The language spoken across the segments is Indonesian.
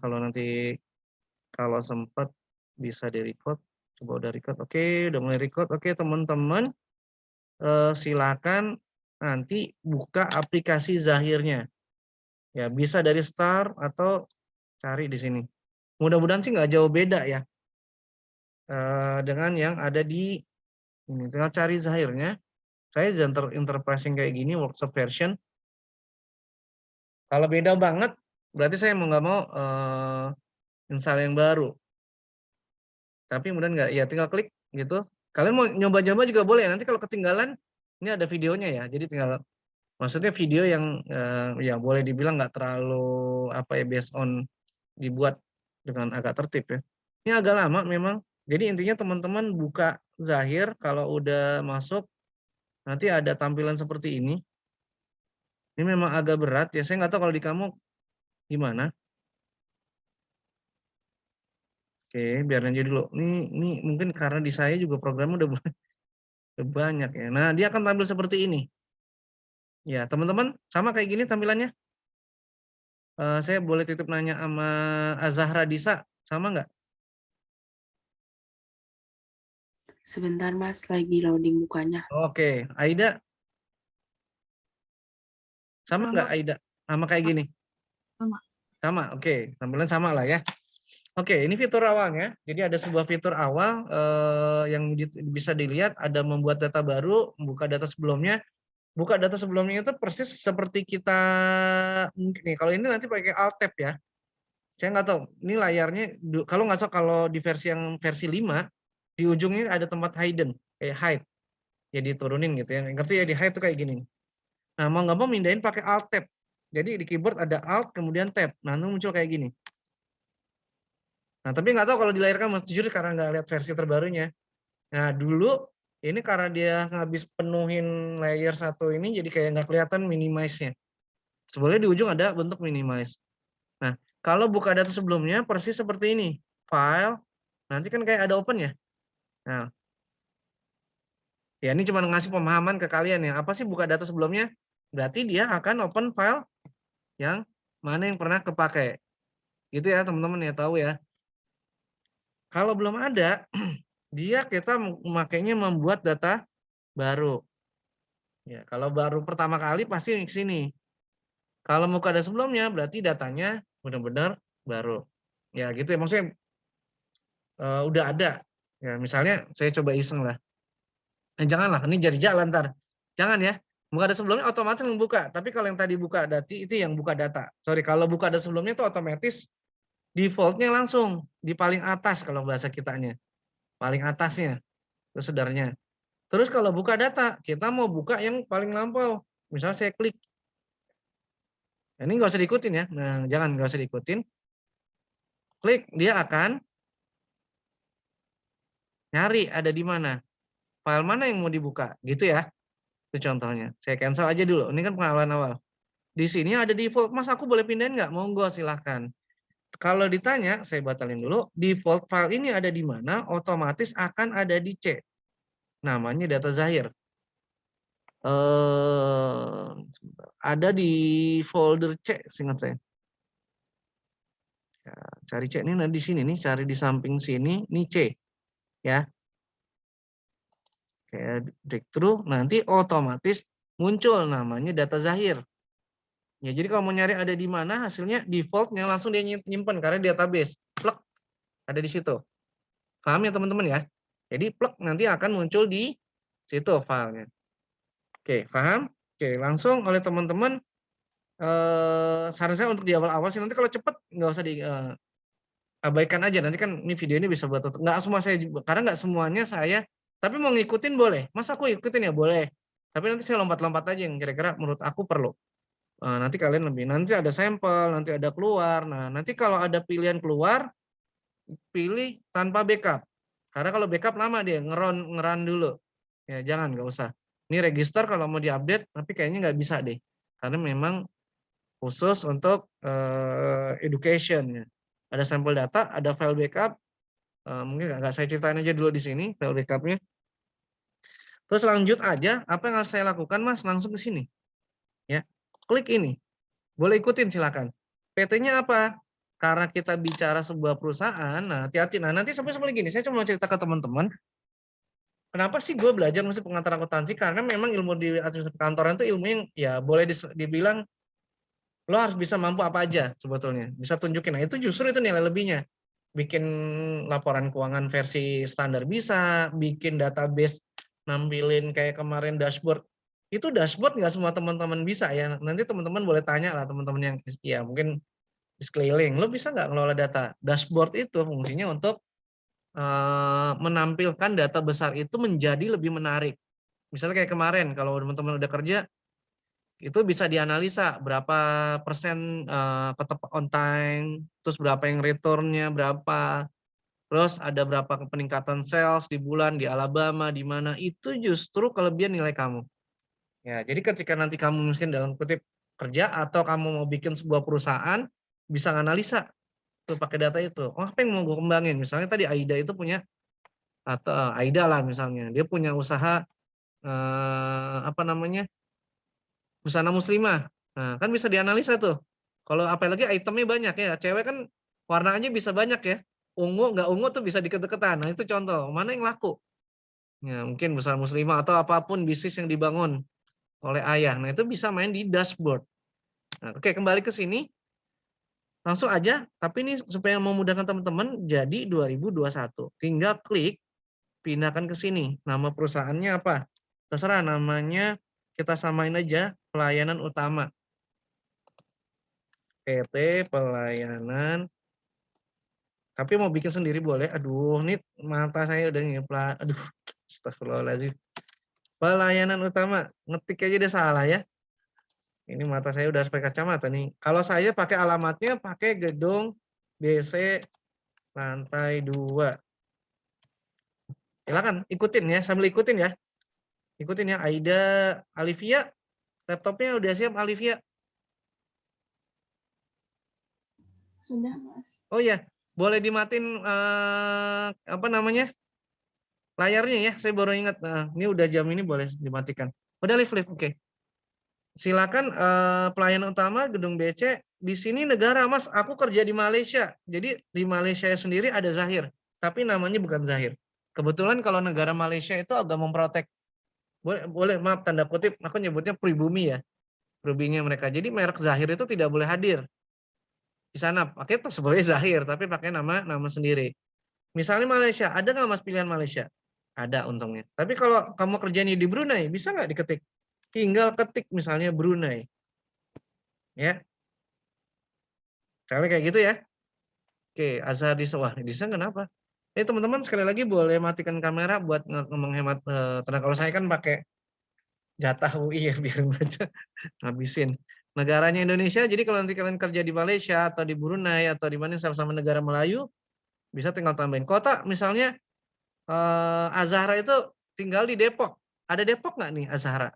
kalau nanti kalau sempat bisa di-record, coba udah record. Oke, udah mulai record. Oke, teman-teman, silakan nanti buka aplikasi Zahirnya. Ya, bisa dari start atau cari di sini. Mudah-mudahan sih nggak jauh beda ya dengan yang ada di ini. Tinggal cari Zahirnya. Saya interpreting kayak gini workshop version. Kalau beda banget, berarti saya mau nggak mau install yang baru. Tapi kemudian nggak, ya tinggal klik gitu. Kalian mau nyoba-nyoba juga boleh. Nanti kalau ketinggalan, ini ada videonya ya. Jadi tinggal, maksudnya video yang ya boleh dibilang nggak terlalu apa ya, based on dibuat dengan agak tertib ya. Ini agak lama memang. Jadi intinya teman-teman buka Zahir, kalau udah masuk nanti ada tampilan seperti ini. Ini memang agak berat ya. Saya nggak tahu kalau di kamu gimana. Oke, biar aja dulu. Ini mungkin karena di saya juga programnya udah banyak ya. Nah, dia akan tampil seperti ini. Ya, teman-teman, sama kayak gini tampilannya. Saya boleh titip nanya sama Azahra Disa, sama nggak? Sebentar Mas, lagi loading bukanya. Oke, Aida, sama nggak Aida? Sama kayak gini? Sama. Sama, oke. Tampilan sama lah ya. Oke, ini fitur awalnya. Jadi ada sebuah fitur awal yang bisa dilihat, ada membuat data baru, membuka data sebelumnya. Buka data sebelumnya itu persis seperti kita mungkin nih. Kalau ini nanti pakai Alt Tab ya. Saya nggak tahu. Ini layarnya kalau nggak salah, kalau di versi 5 di ujungnya ada tempat hidden, kayak hide. Ya diturunin gitu ya. Ngerti ya, di hide tuh kayak gini. Nah, mau nggak mau mindahin pakai Alt Tab. Jadi di keyboard ada Alt kemudian Tab. Nah, itu muncul kayak gini. Nah, tapi nggak tahu kalau di layar kamu, jujur karena nggak lihat versi terbarunya. Nah, dulu ini karena dia ngabis penuhin layer satu ini, jadi kayak nggak kelihatan minimize-nya. Sebenarnya di ujung ada bentuk minimize. Nah, kalau buka data sebelumnya persis seperti ini. File, nanti kan kayak ada open ya. Nah, ya ini cuma ngasih pemahaman ke kalian ya. Apa sih buka data sebelumnya? Berarti dia akan open file yang mana yang pernah kepake. Gitu ya teman-teman ya, tahu ya. Kalau belum ada, kita memakainya membuat data baru. Ya, kalau baru pertama kali pasti ke sini. Kalau mau ada sebelumnya berarti datanya benar-benar baru. Ya gitu ya, maksudnya udah ada. Ya misalnya saya coba iseng lah. Janganlah, ini jadi jalan ntar. Jangan ya. Buka ada sebelumnya otomatis membuka. Tapi kalau yang tadi buka data itu yang buka data. Sorry, kalau buka ada sebelumnya itu otomatis defaultnya langsung di paling atas kalau bahasa kitanya. Paling atasnya, itu sedarnya. Terus kalau buka data, kita mau buka yang paling lampau. Misalnya saya klik. Nah, ini nggak usah diikutin ya. Nah, jangan, nggak usah diikutin. Klik, dia akan nyari ada di mana. File mana yang mau dibuka, gitu ya. Itu contohnya. Saya cancel aja dulu. Ini kan pengalaman awal. Di sini ada default. Mas, aku boleh pindahin nggak? Monggo, silahkan. Kalau ditanya, saya batalin dulu. Default file ini ada di mana? Otomatis akan ada di C. Namanya data Zahir. Ada di folder C, seingat saya. Ya, cari C ini di sini nih, cari di samping sini, ini C, ya. Kayak breakthrough, nanti otomatis muncul namanya data Zahir. Ya, jadi kalau mau nyari ada di mana, hasilnya defaultnya langsung dia nyimpen karena database. Plek, ada di situ. Paham ya teman-teman ya? Jadi plek nanti akan muncul di situ filenya. Oke, paham? Oke, langsung oleh teman-teman. Saran saya untuk di awal-awal sih, nanti kalau cepet nggak usah abaikan aja. Nanti kan ini video ini bisa buat nggak semua saya, karena nggak semuanya saya. Tapi mau ngikutin boleh. Mas aku ikutin ya boleh. Tapi nanti saya lompat-lompat aja yang kira-kira menurut aku perlu. Nanti kalian lebih. Nanti ada sampel, nanti ada keluar. Nah, nanti kalau ada pilihan keluar, pilih tanpa backup. Karena kalau backup lama dia ngeran dulu. Ya jangan, nggak usah. Ini register kalau mau diupdate, tapi kayaknya nggak bisa deh. Karena memang khusus untuk education. Ya. Ada sampel data, ada file backup. Mungkin nggak saya ceritain aja dulu di sini file backupnya. Terus lanjut aja, apa yang harus saya lakukan Mas? Langsung ke sini. Ya, klik ini. Boleh ikutin silakan. PT-nya apa? karena kita bicara sebuah perusahaan, nah hati-hati. Nah nanti sampai gini, saya cuma mau cerita ke teman-teman, kenapa sih gue belajar mesti pengantar akuntansi? Karena memang ilmu di administrasi kantoran itu ilmu yang ya boleh dibilang lo harus bisa mampu apa aja sebetulnya. Bisa tunjukin. Nah itu justru itu nilai lebihnya. Bikin laporan keuangan versi standar bisa, bikin database nampilin kayak kemarin dashboard. Itu dashboard nggak semua teman-teman bisa ya. Nanti teman-teman boleh tanya lah teman-teman yang ya mungkin di sekeliling. Lo bisa nggak ngelola data? Dashboard itu fungsinya untuk menampilkan data besar itu menjadi lebih menarik. Misalnya kayak kemarin kalau teman-teman udah kerja, itu bisa dianalisa berapa persen on time, terus berapa yang returnnya berapa, terus ada berapa peningkatan sales di bulan di Alabama, di mana, itu justru kelebihan nilai kamu. Ya, jadi ketika nanti kamu mungkin dalam kutip kerja atau kamu mau bikin sebuah perusahaan, bisa analisa tuh pakai data itu. Oh, apa yang mau gue kembangin? Misalnya tadi Aida itu punya, atau Aida lah misalnya, dia punya usaha apa namanya, busana muslimah. Nah, kan bisa dianalisa tuh. Kalau apalagi itemnya banyak ya, cewek kan warnanya bisa banyak ya. Ungu, nggak ungu tuh bisa deket-deketan. Nah, itu contoh. Mana yang laku? Ya, mungkin busana muslimah atau apapun bisnis yang dibangun oleh ayah. Nah, itu bisa main di dashboard. Nah, oke, kembali ke sini. Langsung aja, tapi ini supaya memudahkan teman-teman, jadi 2021. Tinggal klik, pindahkan ke sini. Nama perusahaannya apa? Terserah namanya, kita samain aja, pelayanan utama. PT Pelayanan, tapi mau bikin sendiri boleh. Aduh, ini mata saya udah ngepla. Aduh, astagfirullahaladzim. Pelayanan utama, ngetik aja udah salah ya. Ini mata saya udah pakai kacamata nih. Kalau saya pakai alamatnya pakai gedung BC lantai 2. Silakan ikutin ya, sambil ikutin ya. Ikutin ya, Aida Alivia. Laptopnya udah siap Alivia? Sudah, Mas. Oh iya, boleh dimatiin apa namanya? Layarnya ya, saya baru ingat. Nah, ini udah jam ini boleh dimatikan. Udah live, oke. Silakan pelayanan utama gedung BC. Di sini negara, Mas. Aku kerja di Malaysia. Jadi di Malaysia sendiri ada Zahir, tapi namanya bukan Zahir. Kebetulan kalau negara Malaysia itu agak memprotek. Boleh maaf tanda kutip, aku nyebutnya pribumi ya. Pribuminya mereka. Jadi merek Zahir itu tidak boleh hadir di sana. Pakai tetap sebagai Zahir, tapi pakai nama sendiri. Misalnya Malaysia, ada nggak Mas pilihan Malaysia? Ada untungnya. Tapi kalau kamu kerjanya di Brunei, bisa nggak diketik? Tinggal ketik misalnya Brunei. Ya, kayak gitu ya. Oke, Azhar di Wah, di sana kenapa? Teman-teman sekali lagi boleh matikan kamera buat menghemat tenaga. Kalau saya kan pakai jatah UI ya biar baca ngabisin. Negaranya Indonesia, jadi kalau nanti kalian kerja di Malaysia atau di Brunei atau di mana sama-sama negara Melayu, bisa tinggal tambahin kota. Misalnya Azhara itu tinggal di Depok. Ada Depok nggak nih Azhara?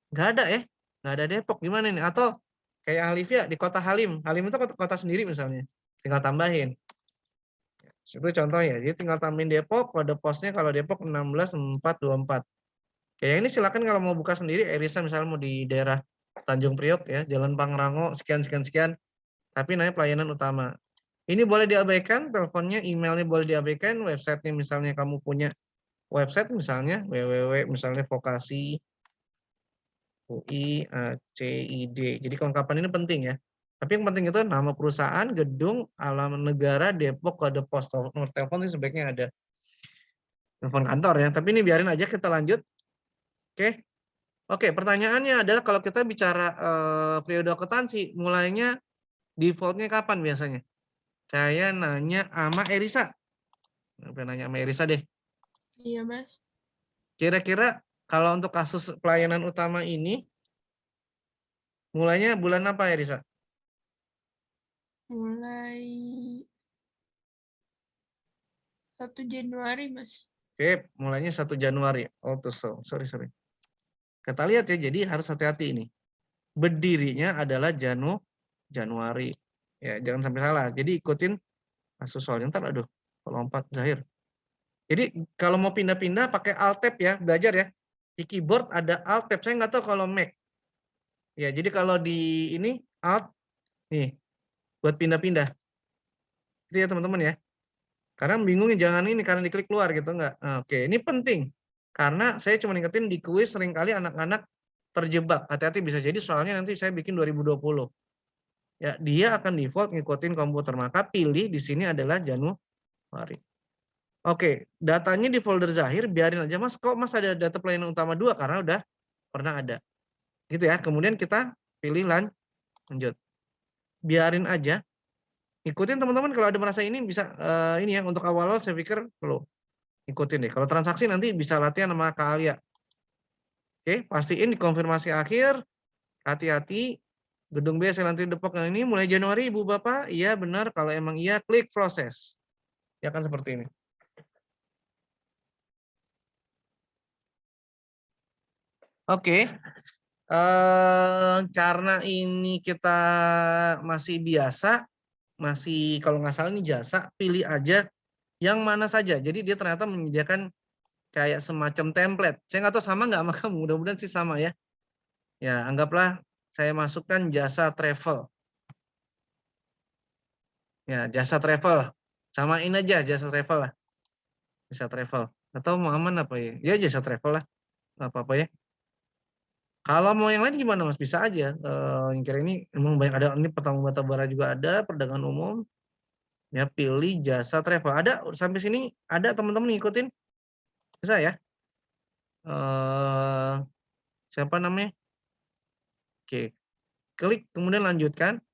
Nggak ada ya? Nggak ada Depok. Gimana nih? Atau kayak Alivia di kota Halim. Halim itu kota sendiri misalnya. Tinggal tambahin. Itu contoh ya. Jadi tinggal tambahin Depok, kode posnya kalau Depok 16424. Kayak ini silakan kalau mau buka sendiri, Erisa misalnya mau di daerah Tanjung Priok ya, Jalan Pangrango, sekian. Tapi namanya pelayanan utama. Ini boleh diabaikan, teleponnya, emailnya boleh diabaikan, websitenya misalnya kamu punya website misalnya, www misalnya vokasi UI ACID. Jadi kelengkapan ini penting ya. Tapi yang penting itu nama perusahaan, gedung, alamat negara, Depok, kode pos, nomor telepon itu sebaiknya ada. Telepon kantor ya. Tapi ini biarin aja, kita lanjut. Oke. Oke, pertanyaannya adalah kalau kita bicara periode akuntansi, mulainya defaultnya kapan biasanya? Saya nanya sama Erisa. Nanya sama Erisa deh. Iya, Mas. Kira-kira kalau untuk kasus pelayanan utama ini, mulainya bulan apa Erisa? Mulai 1 Januari, Mas. Oke, mulainya 1 Januari. Oh, tuh, sorry. Kita lihat ya, jadi harus hati-hati ini. Berdirinya adalah Januari. Ya, jangan sampai salah. Jadi ikutin kasus soalnya. Ntar, aduh, lompat Zahir. Jadi kalau mau pindah-pindah pakai Alt Tab ya, belajar ya. Di keyboard ada Alt Tab. Saya nggak tahu kalau Mac. Ya, jadi kalau di ini Alt Nih, buat pindah-pindah. Itu ya teman-teman ya. Karena bingungin jangan ini karena diklik keluar gitu enggak. Nah, oke, ini penting. Karena saya cuma ingetin di kuis seringkali anak-anak terjebak. Hati-hati bisa jadi soalnya nanti saya bikin 2020. Ya, dia akan default ngikutin komputer. Maka pilih di sini adalah Januari. Oke, datanya di folder Zahir biarin aja Mas. Kok Mas ada data pelayanan utama 2 karena udah pernah ada. Gitu ya. Kemudian kita pilih lanjut. Biarin aja. Ikutin teman-teman kalau ada merasa ini bisa ini ya untuk awal-awal saya pikir perlu ikutin deh. Kalau transaksi nanti bisa latihan sama Kak Alia. Oke, pastiin di konfirmasi akhir, hati-hati. Gedung B saya nanti Depok yang ini mulai Januari Ibu Bapak, iya benar kalau emang iya klik proses. Ya kan seperti ini. Oke. Karena ini kita masih biasa, masih kalau nggak salah ini jasa, pilih aja yang mana saja. Jadi dia ternyata menyediakan kayak semacam template. Saya nggak tahu sama nggak sama kamu, mudah-mudahan sih sama ya. Ya, anggaplah saya masukkan jasa travel. Ya, jasa travel. Samain aja jasa travel lah. Jasa travel. Atau mau aman apa ya? Ya jasa travel lah. Nggak apa-apa ya. Kalau mau yang lain gimana Mas? Bisa aja. Yang kira ini emang banyak ada ini petambang batubara juga ada, perdagangan umum. Ya, pilih jasa travel. Ada sampai sini ada teman-teman ngikutin? Bisa ya? Siapa namanya? Oke. Klik kemudian lanjutkan.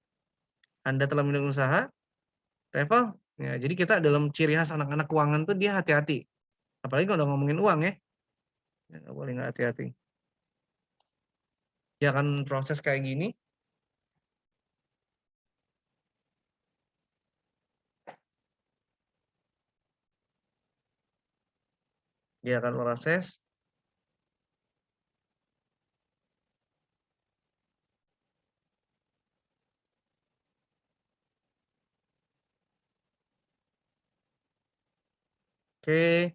Anda telah memiliki usaha travel. Ya, jadi kita dalam ciri khas anak-anak keuangan tuh dia hati-hati. Apalagi kalau udah ngomongin uang ya. Ya nggak boleh nggak hati-hati. Dia akan proses kayak gini. Dia akan proses. Oke.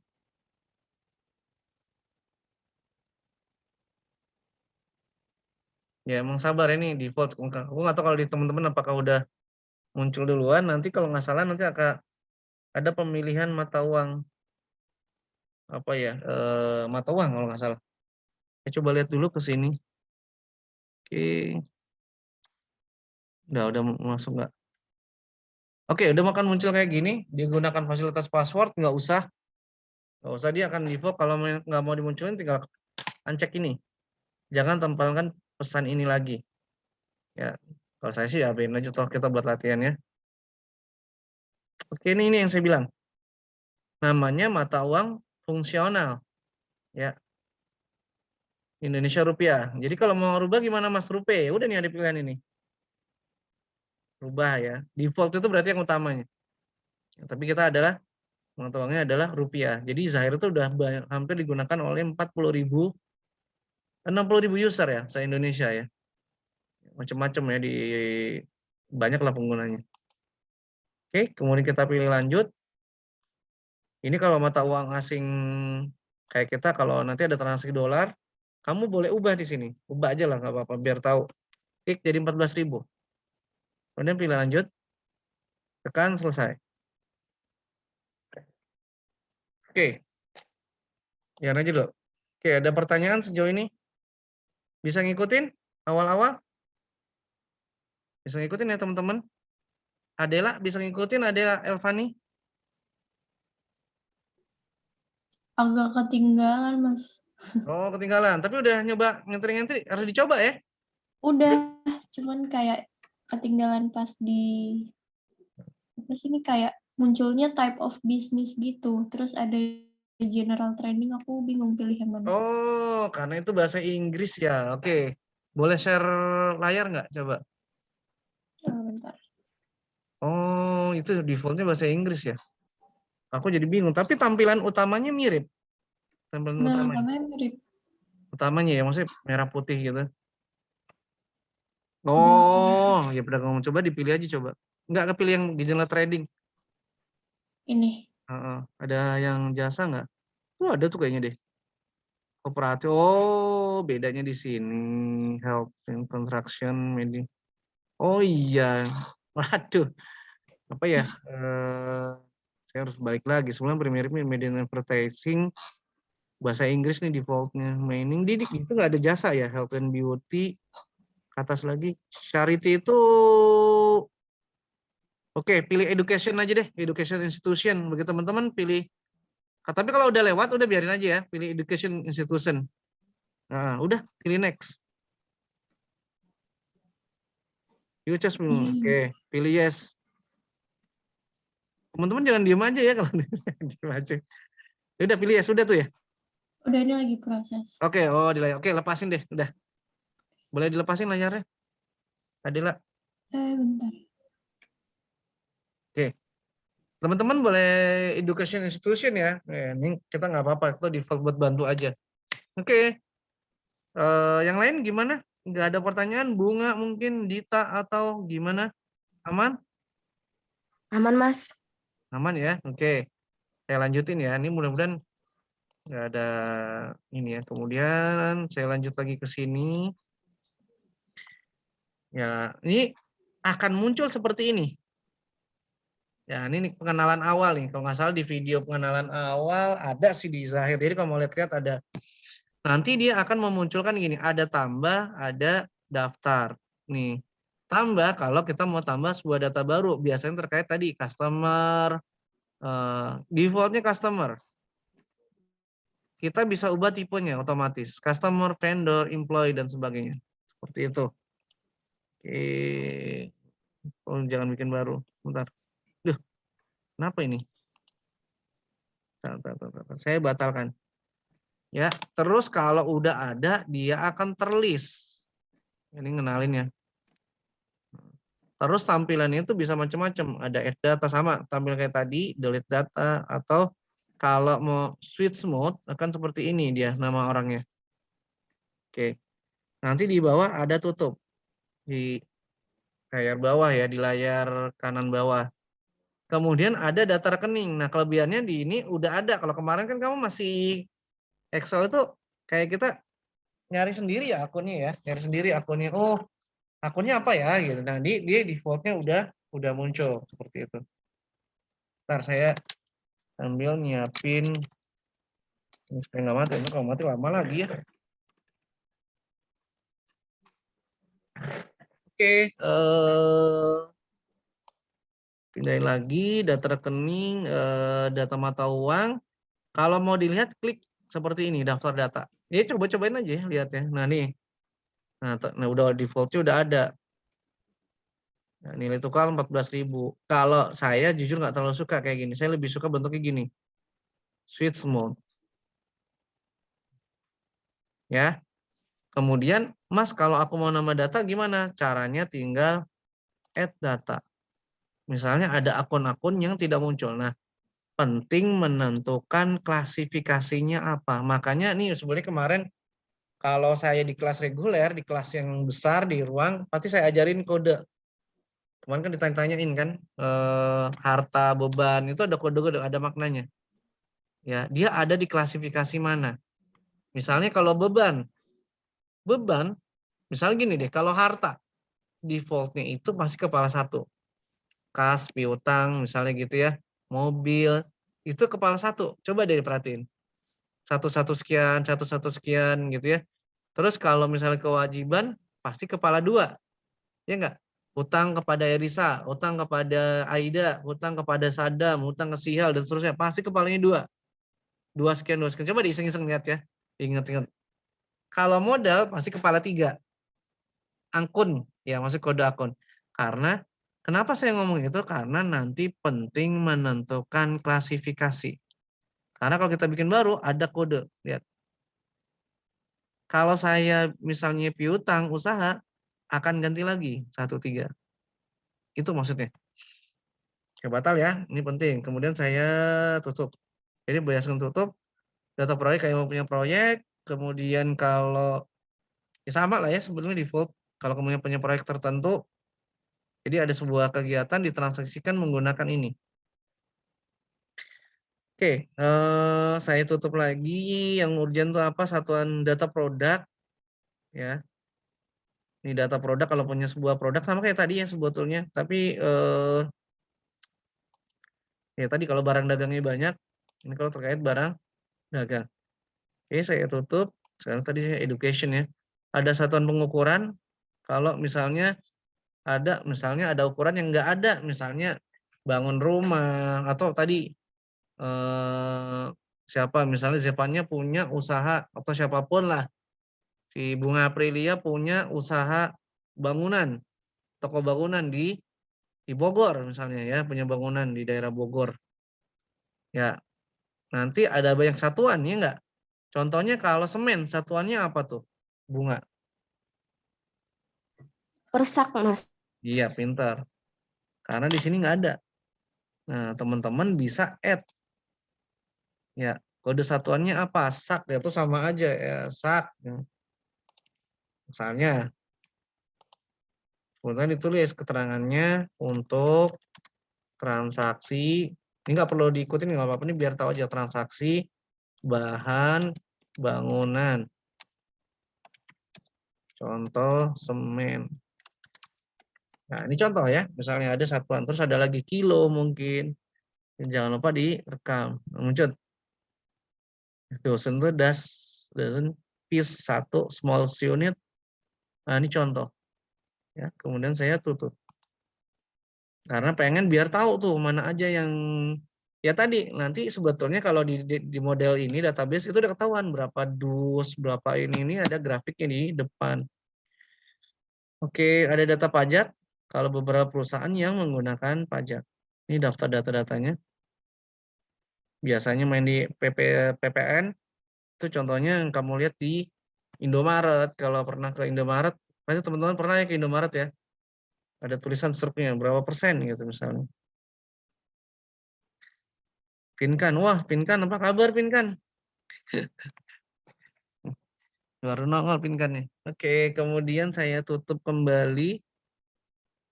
Ya emang sabar ini default. Aku nggak tahu kalau di teman-teman apakah udah muncul duluan. Nanti kalau nggak salah nanti akan ada pemilihan mata uang. Apa ya? Mata uang kalau nggak salah. Saya coba lihat dulu ke sini. Oke. Udah masuk nggak? Oke, udah makan muncul kayak gini. Digunakan fasilitas password nggak usah. Nggak usah dia akan default. Kalau nggak mau dimunculin tinggal uncek ini. Jangan tempelkan pesan ini lagi. Ya, kalau saya sih ya biarin aja toh kita buat latihan ya. Oke, ini yang saya bilang. Namanya mata uang fungsional. Ya, Indonesia rupiah. Jadi kalau mau rubah gimana Mas? Rupiah. Udah nih ada pilihan ini. Rubah ya. Default itu berarti yang utamanya. Ya, tapi kita adalah mata uangnya adalah rupiah. Jadi Zahir itu udah hampir digunakan oleh 40.000 60.000 user ya se-Indonesia ya. Macam-macam ya di banyak lah penggunanya. Oke, kemudian kita pilih lanjut. Ini kalau mata uang asing kayak kita kalau nanti ada transaksi dolar, kamu boleh ubah di sini. Ubah aja lah nggak apa-apa biar tahu. Klik jadi 14.000. Kemudian pilih lanjut, tekan selesai. Oke, ya aja dulu. Oke, ada pertanyaan sejauh ini? Bisa ngikutin awal-awal? Bisa ngikutin ya teman-teman? Adela bisa ngikutin, Adela Elvani? Agak ketinggalan, Mas. Oh, ketinggalan. Tapi udah nyoba ngentri-ngentri, harus dicoba ya? Udah, cuman kayak ketinggalan pas di apa sih ini kayak munculnya type of business gitu. Terus ada general training, aku bingung pilih yang mana. Oh, karena itu bahasa Inggris ya. Oke. Boleh share layar nggak? Coba. Bentar. Oh, itu defaultnya bahasa Inggris ya. Aku jadi bingung. Tapi tampilan utamanya mirip. Tampilan Nah, utamanya. namanya mirip. Utamanya ya, maksudnya merah putih gitu. Udah. Oh, ya pedagang coba dipilih aja coba. Nggak kepilih yang general trading. Ini. Ada yang jasa nggak? Tuh ada tuh kayaknya deh. Kooperatif. Oh, bedanya di sini. Health and construction, media. Oh iya, waduh, apa ya? Saya harus balik lagi. Sebelum primary media and advertising, bahasa Inggris nih defaultnya. Mining, Didik itu nggak ada jasa ya? Health and beauty, ke atas lagi. Charity itu, oke, pilih education aja deh, education institution. Bagi teman-teman pilih. Tapi kalau udah lewat, udah biarin aja ya, pilih education institution. Nah, udah, pilih next. You just, oke, pilih yes. Teman-teman jangan diem aja ya kalau diem aja. Ya udah pilih yes, udah tuh ya. Udah, ini lagi proses. Oke, oh di layar. Oke, lepasin deh, udah. Boleh dilepasin layarnya. Adila. Bentar. Oke. Teman-teman boleh education institution ya. Ini kita nggak apa-apa, itu default buat bantu aja. Oke. Yang lain gimana? Nggak ada pertanyaan? Bunga mungkin, Dita atau gimana? Aman? Aman, Mas. Aman ya. Oke. Saya lanjutin ya. Ini mudah-mudahan nggak ada ini ya. Kemudian saya lanjut lagi ke sini. Ya, ini akan muncul seperti ini. Ya, ini pengenalan awal nih. Kalau nggak salah di video pengenalan awal ada sih di Zahir. Jadi kalau mau lihat ada. Nanti dia akan memunculkan gini, ada tambah, ada daftar. Nih, tambah kalau kita mau tambah sebuah data baru. Biasanya terkait tadi customer, defaultnya customer. Kita bisa ubah tipenya otomatis. Customer, vendor, employee, dan sebagainya. Seperti itu. Oke. Oh, jangan bikin baru. Bentar. Duh, kenapa ini? Saya batalkan. Ya, terus kalau udah ada, dia akan terlist. Ini ngenalin ya. Terus tampilannya itu bisa macam-macam. Ada add data sama, tampil kayak tadi, delete data, atau kalau mau switch mode akan seperti ini dia nama orangnya. Oke. Nanti di bawah ada tutup. Di layar bawah ya, di layar kanan bawah. Kemudian ada data rekening. Nah, kelebihannya di ini udah ada. Kalau kemarin kan kamu masih Excel itu kayak kita nyari sendiri ya akunnya ya. Nyari sendiri akunnya. Oh, akunnya apa ya gitu. Nah, dia defaultnya udah muncul seperti itu. Ntar saya sambil nyiapin ini supaya nggak mati. Kalau mati lama lagi ya. Oke, pindahin lagi data rekening, data mata uang. Kalau mau dilihat klik seperti ini daftar data. Ini coba-cobain aja ya lihatnya. Nah nih, nah udah defaultnya udah ada. Nah, nilai tukar 14.000. Kalau saya jujur nggak terlalu suka kayak gini. Saya lebih suka bentuknya gini. Switch mode. Ya. Kemudian, Mas kalau aku mau nambah data gimana? Caranya tinggal add data. Misalnya ada akun-akun yang tidak muncul. Nah, penting menentukan klasifikasinya apa. Makanya nih sebenarnya kemarin kalau saya di kelas reguler, di kelas yang besar di ruang, pasti saya ajarin kode. Kemarin kan ditanya-tanyain kan, harta, beban, itu ada kode-kode, ada maknanya. Ya, dia ada di klasifikasi mana. Misalnya kalau beban, misalnya gini deh, kalau harta, defaultnya itu pasti kepala satu. Kas, piutang, misalnya gitu ya, mobil, itu kepala satu. Coba deh diperhatiin. Satu-satu sekian gitu ya. Terus kalau misalnya kewajiban, pasti kepala dua. Ya enggak? Utang kepada Erisa, utang kepada Aida, utang kepada Sadam, utang ke Sihal, dan seterusnya. Pasti kepalanya dua. Dua sekian. Coba diiseng-iseng lihat ya. Ingat-ingat. Kalau modal, pasti kepala tiga. Angkun, ya masuk kode akun. Karena, kenapa saya ngomong itu? Karena nanti penting menentukan klasifikasi. Karena kalau kita bikin baru, ada kode. Lihat. Kalau saya misalnya piutang usaha, akan ganti lagi 13. Itu maksudnya. Oke, batal ya, ini penting. Kemudian saya tutup. Jadi berdasarkan tutup, data proyek kayak mau punya proyek, kemudian kalau ya sama lah ya sebetulnya default. Kalau kemudian punya proyek tertentu, jadi ada sebuah kegiatan ditransaksikan menggunakan ini. Oke, saya tutup lagi. Yang urgent itu apa? Satuan data produk, ya. Ini data produk kalau punya sebuah produk sama kayak tadi ya sebetulnya. Tapi ya tadi kalau barang dagangnya banyak, ini kalau terkait barang dagang. Oke, saya tutup. Sekarang tadi saya education ya. Ada satuan pengukuran kalau misalnya ada ukuran yang nggak ada, misalnya bangun rumah atau tadi siapa misalnya Zefannya punya usaha atau siapapun lah, si Bunga Aprilia punya usaha bangunan, toko bangunan di Bogor misalnya ya, punya bangunan di daerah Bogor. Ya, nanti ada banyak satuan ya enggak? Contohnya kalau semen, satuannya apa tuh? Bunga. Persak, Mas. Iya, pintar. Karena di sini nggak ada. Nah, teman-teman bisa add. Ya, kode satuannya apa? Sak, ya itu sama aja ya, sak. Misalnya, kemudian ditulis keterangannya untuk transaksi. Ini nggak perlu diikutin, nggak apa-apa, ini biar tahu aja transaksi bahan bangunan. Contoh semen. Nah, ini contoh ya. Misalnya ada satuan, terus ada lagi kilo mungkin. Jangan lupa direkam. Muncul. Dosen itu dosen piece 1 small unit. Nah, ini contoh. Ya, kemudian saya tutup. Karena pengen biar tahu tuh mana aja yang ya tadi nanti sebetulnya kalau di model ini database itu udah ketahuan berapa dus, berapa ini ada grafiknya di depan. Oke, ada data pajak kalau beberapa perusahaan yang menggunakan pajak. Ini daftar data-datanya. Biasanya main di PPN, itu contohnya yang kamu lihat di Indomaret. Kalau pernah ke Indomaret, pasti teman-teman pernah ya ke Indomaret ya. Ada tulisan struknya berapa persen gitu misalnya. Pinkan, wah Pinkan apa kabar Pinkan? Baru nongol Pinkan nih. Oke, kemudian saya tutup kembali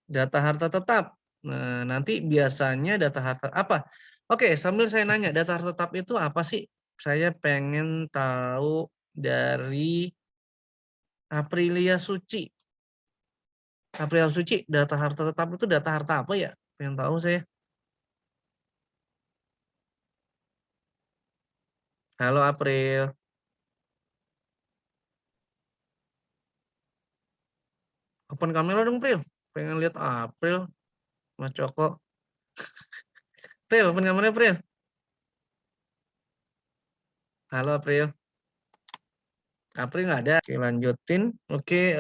data harta tetap. Nah, nanti biasanya data harta apa? Oke, sambil saya nanya, data harta tetap itu apa sih? Saya pengen tahu dari Aprilia Suci. Aprilia Suci, data harta tetap itu data harta apa ya? Pengen tahu saya. Halo April. Open kamera dong, April. Pengen lihat April, Mas Coko. April, open kamera, April. Halo April. April nggak ada. Oke, lanjutin. Oke,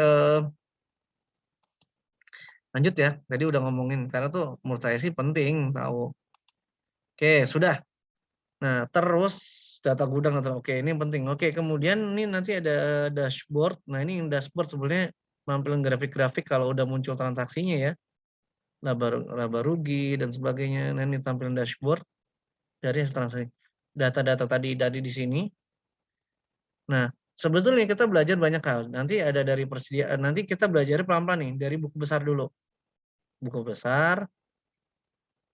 lanjut ya. Tadi udah ngomongin karena tuh menurut saya sih penting tahu. Oke, sudah. Nah, terus data gudang atau oke ini penting. Oke, kemudian ini nanti ada dashboard. Nah, ini dashboard sebenarnya tampilan grafik-grafik kalau udah muncul transaksinya ya. Laba rugi dan sebagainya. Nah, ini tampilan dashboard dari transaksi. Data-data tadi di sini. Nah, sebetulnya kita belajar banyak hal. Nanti ada dari persediaan. Nanti kita belajar pelan-pelan nih dari buku besar dulu. Buku besar,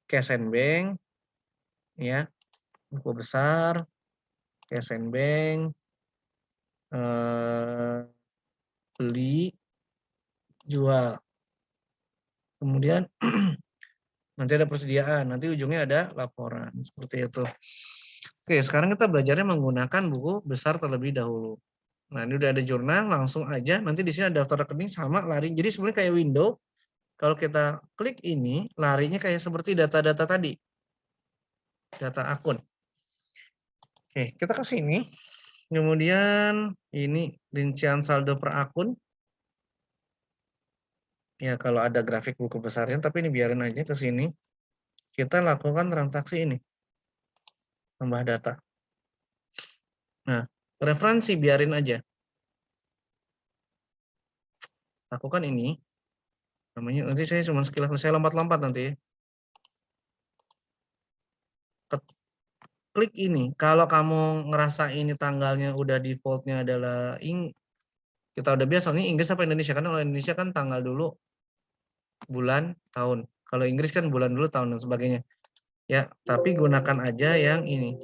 cash and bank, ya, buku besar, cash and bank, beli, jual. Kemudian nanti ada persediaan, nanti ujungnya ada laporan seperti itu. Oke, sekarang kita belajarnya menggunakan buku besar terlebih dahulu. Nah, ini udah ada jurnal, langsung aja. Nanti di sini ada daftar rekening sama lari. Jadi sebenarnya kayak window. Kalau kita klik ini, larinya kayak seperti data-data tadi. Data akun. Oke, kita ke sini. Kemudian ini rincian saldo per akun. Ya, kalau ada grafik buku besarnya, tapi ini biarin aja ke sini. Kita lakukan transaksi ini. Tambah data. Nah, referensi biarin aja. Lakukan ini. Namanya nanti saya cuma sekilas, saya lompat-lompat nanti. Klik ini. Kalau kamu ngerasa ini tanggalnya udah defaultnya adalah kita udah biasa nih Inggris apa Indonesia, karena kalau Indonesia kan tanggal dulu, bulan, tahun. Kalau Inggris kan bulan dulu, tahun dan sebagainya. Ya, tapi gunakan aja yang ini.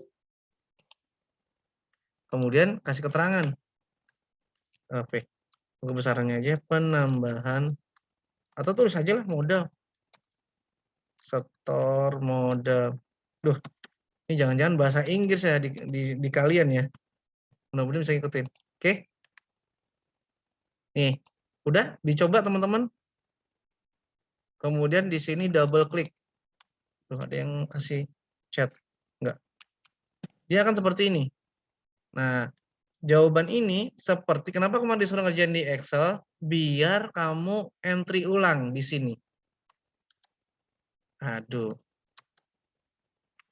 Kemudian kasih keterangan. Oke. kebesarannya aja penambahan atau tulis aja lah modal. Setor modal. Duh, ini jangan-jangan bahasa Inggris ya di kalian ya. Mudah-mudahan bisa ngikutin. Oke. Nih, udah dicoba teman-teman. Kemudian di sini double klik. Tuh, ada yang kasih chat. Enggak. Dia akan seperti ini. Nah, jawaban ini seperti kenapa kemarin disuruh ngerjain di Excel biar kamu entry ulang di sini. Aduh.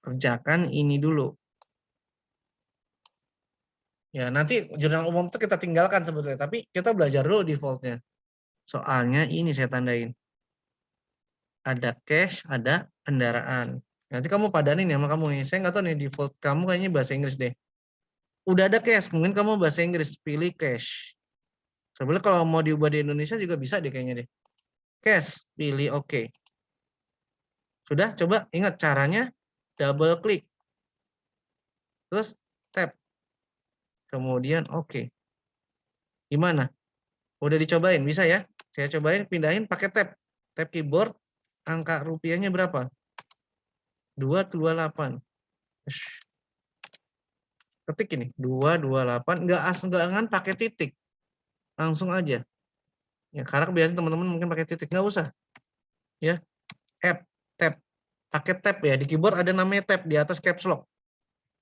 Kerjakan ini dulu. Ya, nanti jurnal umum itu kita tinggalkan sebetulnya, tapi kita belajar dulu defaultnya. Soalnya ini saya tandain. Ada cash, ada kendaraan. Nanti kamu padanin ya sama kamu nih. Saya nggak tahu nih default kamu kayaknya bahasa Inggris deh. Udah ada cash, mungkin kamu bahasa Inggris, pilih cash. Sebenarnya kalau mau diubah di Indonesia juga bisa deh kayaknya deh. Cash, pilih oke. Sudah, coba ingat caranya, double klik. Terus tap. Kemudian oke. Gimana? Udah dicobain, bisa ya? Saya cobain pindahin pakai tab. Tab keyboard, angka rupiahnya berapa? 228. Ketik ini, 228, enggak pakai titik. Langsung aja. Ya, karena biasanya teman-teman mungkin pakai titik, nggak usah. Ya, tab. Pakai tab ya, di keyboard ada namanya tab di atas caps lock.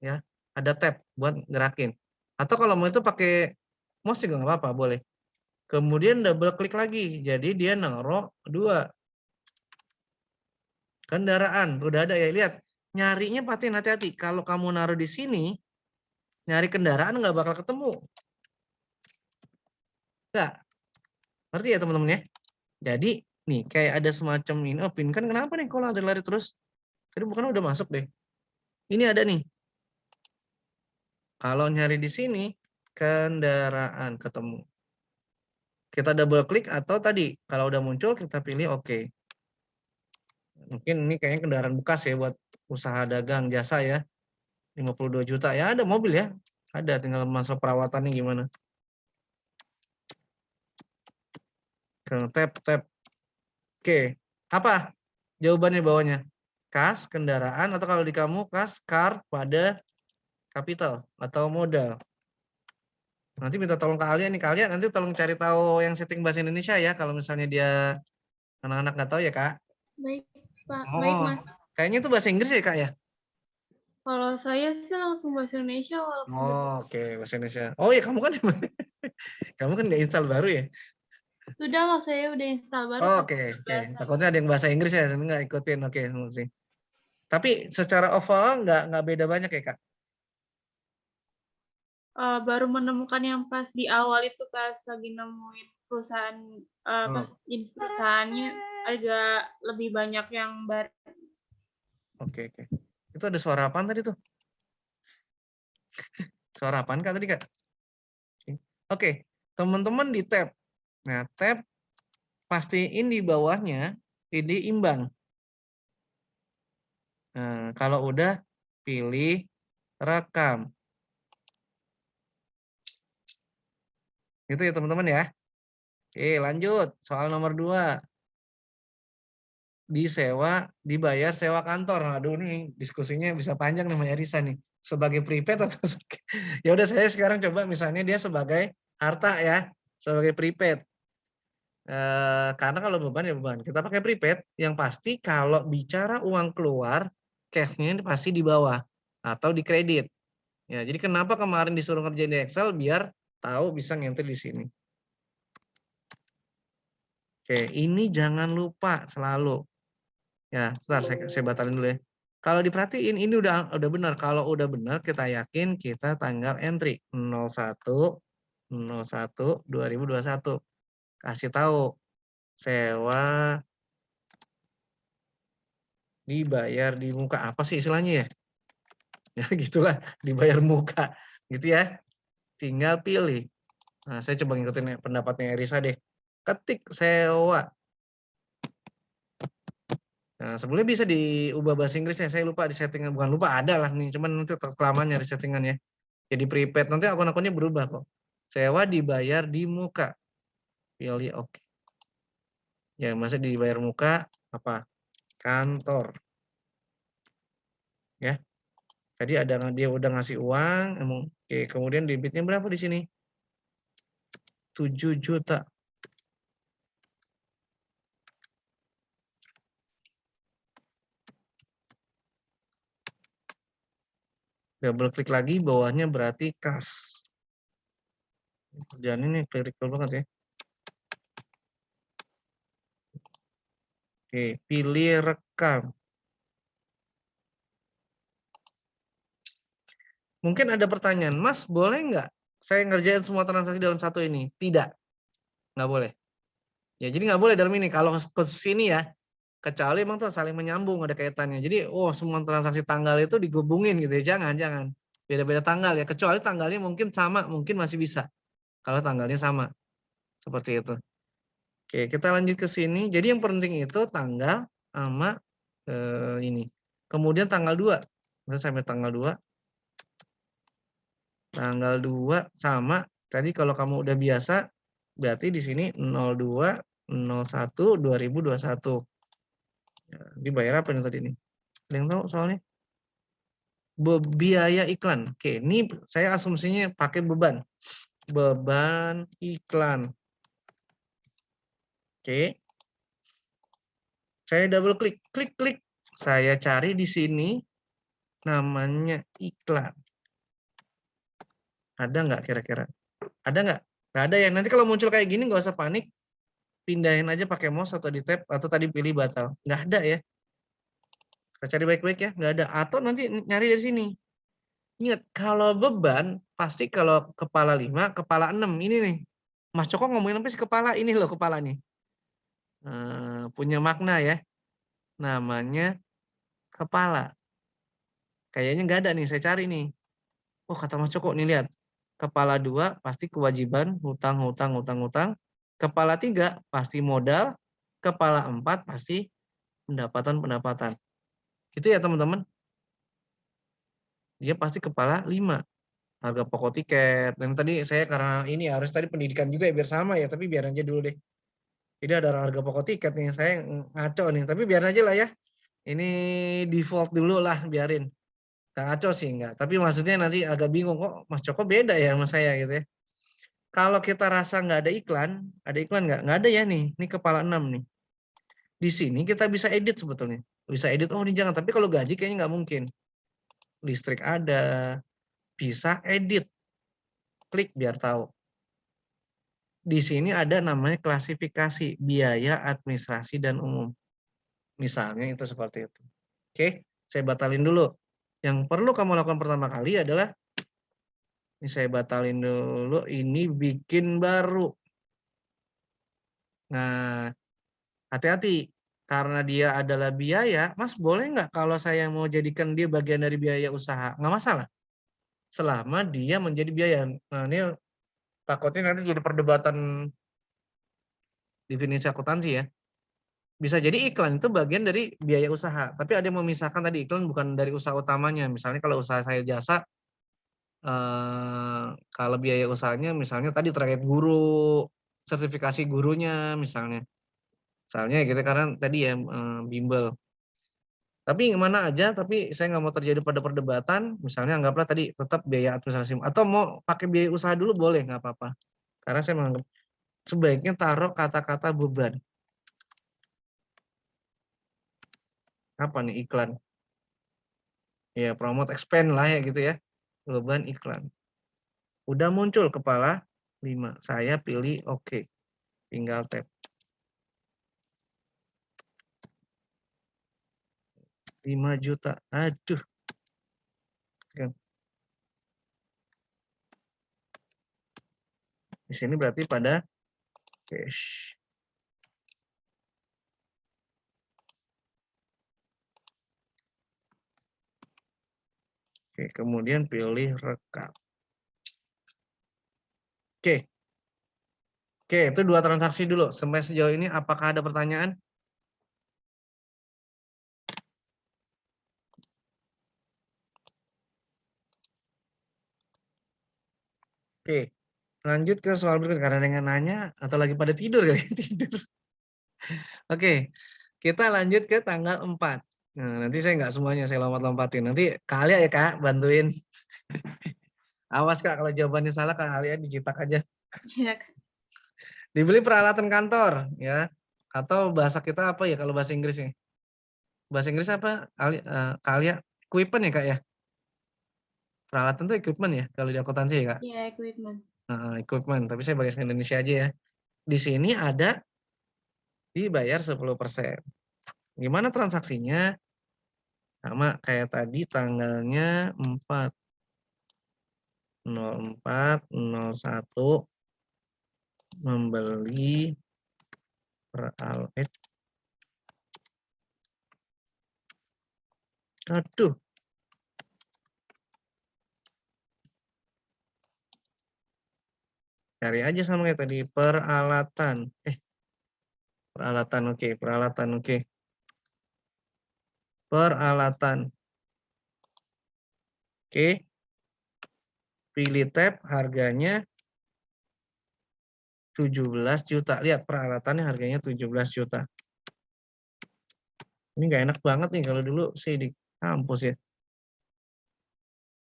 Ya, ada tab buat gerakin. Atau kalau mau itu pakai mouse juga nggak apa-apa, boleh. Kemudian double klik lagi, jadi dia naruh 2. Kendaraan, udah ada ya, lihat. Nyarinya pasti hati-hati. Kalau kamu naruh di sini, nyari kendaraan nggak bakal ketemu. Nggak. Ngerti ya teman-teman ya? Jadi, nih kayak ada semacam ini. Oh, pin kan kenapa nih kalau ada lari terus? Tadi bukan udah masuk deh. Ini ada nih. Kalau nyari di sini, kendaraan ketemu. Kita double klik atau tadi, kalau udah muncul kita pilih oke. Mungkin ini kayaknya kendaraan bekas ya buat usaha dagang jasa ya. 52 juta. Ya ada mobil ya. Ada, tinggal masalah perawatannya gimana. Tap. Oke. Apa jawabannya bawahnya? Kas, kendaraan, atau kalau di kamu kas, card pada capital atau modal. Nanti minta tolong kalian nih, kalian nanti tolong cari tahu yang setting bahasa Indonesia ya, kalau misalnya dia anak-anak nggak tahu ya Kak. Baik, Pak. Oh, Baik, Mas. kayaknya itu bahasa Inggris ya Kak ya? Kalau saya sih langsung bahasa Indonesia walaupun Oh, oke, bahasa Indonesia. Oh ya kamu kan kamu kan nggak install baru ya? sudah, Mas, saya udah install baru. Oh, tapi oke. bahasa- Takutnya ada yang bahasa Inggris ya, nggak ikutin. Oke, sih. Tapi secara overall nggak beda banyak ya Kak? baru menemukan yang pas di awal itu pas lagi nemuin perusahaan pas jenis perusahaannya agak lebih banyak yang baru. Oke. Itu ada suara apaan tadi tuh? Suara apaan Kak tadi Kak? Oke, teman-teman di tab. Nah, tab pastiin di bawahnya ini imbang. Nah, kalau udah pilih rekam. Gitu ya teman-teman ya. Oke, lanjut. Soal nomor 2. Dibayar sewa kantor. Aduh nih diskusinya bisa panjang nih Mbak Risa nih. Sebagai prepaid atau ya udah saya sekarang coba misalnya dia sebagai harta ya, sebagai prepaid. Karena kalau beban ya beban. Kita pakai prepaid yang pasti kalau bicara uang keluar, cash-nya pasti di bawah atau di kredit. Ya, jadi kenapa kemarin disuruh ngerjain di Excel biar tahu bisa ngenter di sini. Oke, ini jangan lupa selalu. Ya, sebentar saya batalin dulu ya. Kalau diperhatiin ini udah benar. Kalau udah benar kita yakin kita tanggal entry 01/01/2021. Kasih tahu sewa dibayar di muka apa sih istilahnya ya? Ya gitulah, dibayar muka gitu ya. Tinggal pilih. Nah, saya coba ngikutin pendapatnya Erisa deh. Ketik sewa. Nah, sebelumnya bisa diubah bahasa Inggrisnya. Saya lupa di settingan, bukan lupa ada lah nih, cuman nanti kelamaan nyari settingannya. Jadi prepaid nanti akun-akunnya berubah kok. Sewa dibayar di muka. pilih oke. Ya, masa dibayar muka apa? Kantor. Ya. Tadi dia udah ngasih uang, oke, kemudian debitnya berapa di sini? 7 juta. Double klik lagi, bawahnya berarti kas. Kerjaan ini clerical banget ya. Oke, pilih rekam. Mungkin ada pertanyaan, Mas boleh nggak saya ngerjain semua transaksi dalam satu ini? Tidak, nggak boleh. Ya jadi nggak boleh dalam ini. Kalau khusus ini ya, kecuali emang tuh saling menyambung ada kaitannya. Jadi, oh semua transaksi tanggal itu digabungin gitu ya, jangan. Beda-beda tanggal ya, kecuali tanggalnya mungkin sama, mungkin masih bisa. Kalau tanggalnya sama, seperti itu. Oke, kita lanjut ke sini. Jadi yang penting itu tanggal sama ini. Kemudian tanggal 2. Misalnya sampai tanggal 2. Tanggal 2 sama tadi kalau kamu udah biasa berarti di sini 02 01 2021. Ya, dibayar apa nih tadi nih? Ada yang tahu soalnya? Biaya iklan. Oke, ini saya asumsinya pakai beban. Beban iklan. Oke. Saya double klik, klik. Saya cari di sini namanya iklan. Ada nggak kira-kira? Ada nggak? Nggak ada ya. Nanti kalau muncul kayak gini nggak usah panik. Pindahin aja pakai mouse atau di tab atau tadi pilih batal. Nggak ada ya. Kita cari baik-baik ya. Nggak ada. Atau nanti nyari dari sini. Ingat, kalau beban pasti kalau kepala 5, kepala 6. Ini nih. Mas Coko ngomongin apa sih kepala? Ini loh kepala nih. Punya makna ya. Namanya kepala. Kayaknya nggak ada nih. Saya cari nih. Oh kata Mas Coko nih lihat. Kepala 2 pasti kewajiban, hutang. Kepala 3 pasti modal. Kepala 4 pasti pendapatan. Gitu ya teman-teman. Dia pasti kepala 5. Harga pokok tiket. Dan tadi saya karena ini harus tadi pendidikan juga ya biar sama ya. Tapi biar aja dulu deh. Jadi ada harga pokok tiket nih. Saya ngaco nih. Tapi biar aja lah ya. Ini default dulu lah biarin. Nggak ngaco sih enggak. Tapi maksudnya nanti agak bingung kok Mas Joko beda ya sama saya gitu ya. Kalau kita rasa nggak ada iklan nggak? Nggak ada ya nih. Ini kepala 6 nih. Di sini kita bisa edit sebetulnya. Bisa edit, oh ini jangan. Tapi kalau gaji kayaknya nggak mungkin. Listrik ada. Bisa edit. Klik biar tahu. Di sini ada namanya klasifikasi biaya administrasi dan umum. Misalnya itu seperti itu. Oke, saya batalin dulu. Yang perlu kamu lakukan pertama kali adalah ini saya batalin dulu, ini bikin baru. Nah, hati-hati karena dia adalah biaya, Mas boleh nggak kalau saya mau jadikan dia bagian dari biaya usaha? Nggak masalah. Selama dia menjadi biaya. Nah, ini takutnya nanti jadi perdebatan definisi akuntansi ya. Bisa jadi iklan itu bagian dari biaya usaha, tapi ada yang memisahkan tadi iklan bukan dari usaha utamanya. Misalnya kalau usaha saya jasa, kalau biaya usahanya misalnya tadi terkait guru, sertifikasi gurunya misalnya. Misalnya gitu karena tadi ya bimbel. Tapi yang mana aja, tapi saya nggak mau terjadi pada perdebatan, misalnya anggaplah tadi tetap biaya administrasi atau mau pakai biaya usaha dulu boleh, nggak apa-apa. Karena saya menganggap sebaiknya taruh kata-kata beban. Apa nih iklan? Ya promote expand lah ya gitu ya. Beban iklan. Udah muncul kepala 5. Saya pilih oke. Tinggal tap. 5 juta. Aduh. Di sini berarti pada cash. Oke, kemudian pilih rekam. Oke. Oke, itu 2 transaksi dulu. Sampai sejauh ini apakah ada pertanyaan? Oke. Lanjut ke soal berikutnya, karena ada yang nanya atau lagi pada tidur kali ya, tidur. Oke, kita lanjut ke tanggal 4. Nah, nanti saya nggak semuanya saya lompat-lompatin. Nanti Kak Alia ya Kak, bantuin. Awas Kak, kalau jawabannya salah Kak Alia dicetak aja. Iya, Kak. Dibeli peralatan kantor, ya. Atau bahasa kita apa ya kalau bahasa Inggrisnya? Bahasa Inggris apa? Kak Alia, equipment ya Kak ya? Peralatan tuh equipment ya, kalau di akuntansi ya Kak? Iya, equipment. Equipment, tapi saya bahasa Indonesia aja ya. Di sini ada dibayar 10%. Gimana transaksinya? Sama kayak tadi tanggalnya 4/04/01 membeli aduh, cari aja sama kayak tadi peralatan. Peralatan oke, peralatan oke. Peralatan. Oke. Pilih tab harganya 17 juta. Lihat peralatannya harganya 17 juta. Ini nggak enak banget nih kalau dulu sih di kampus ya.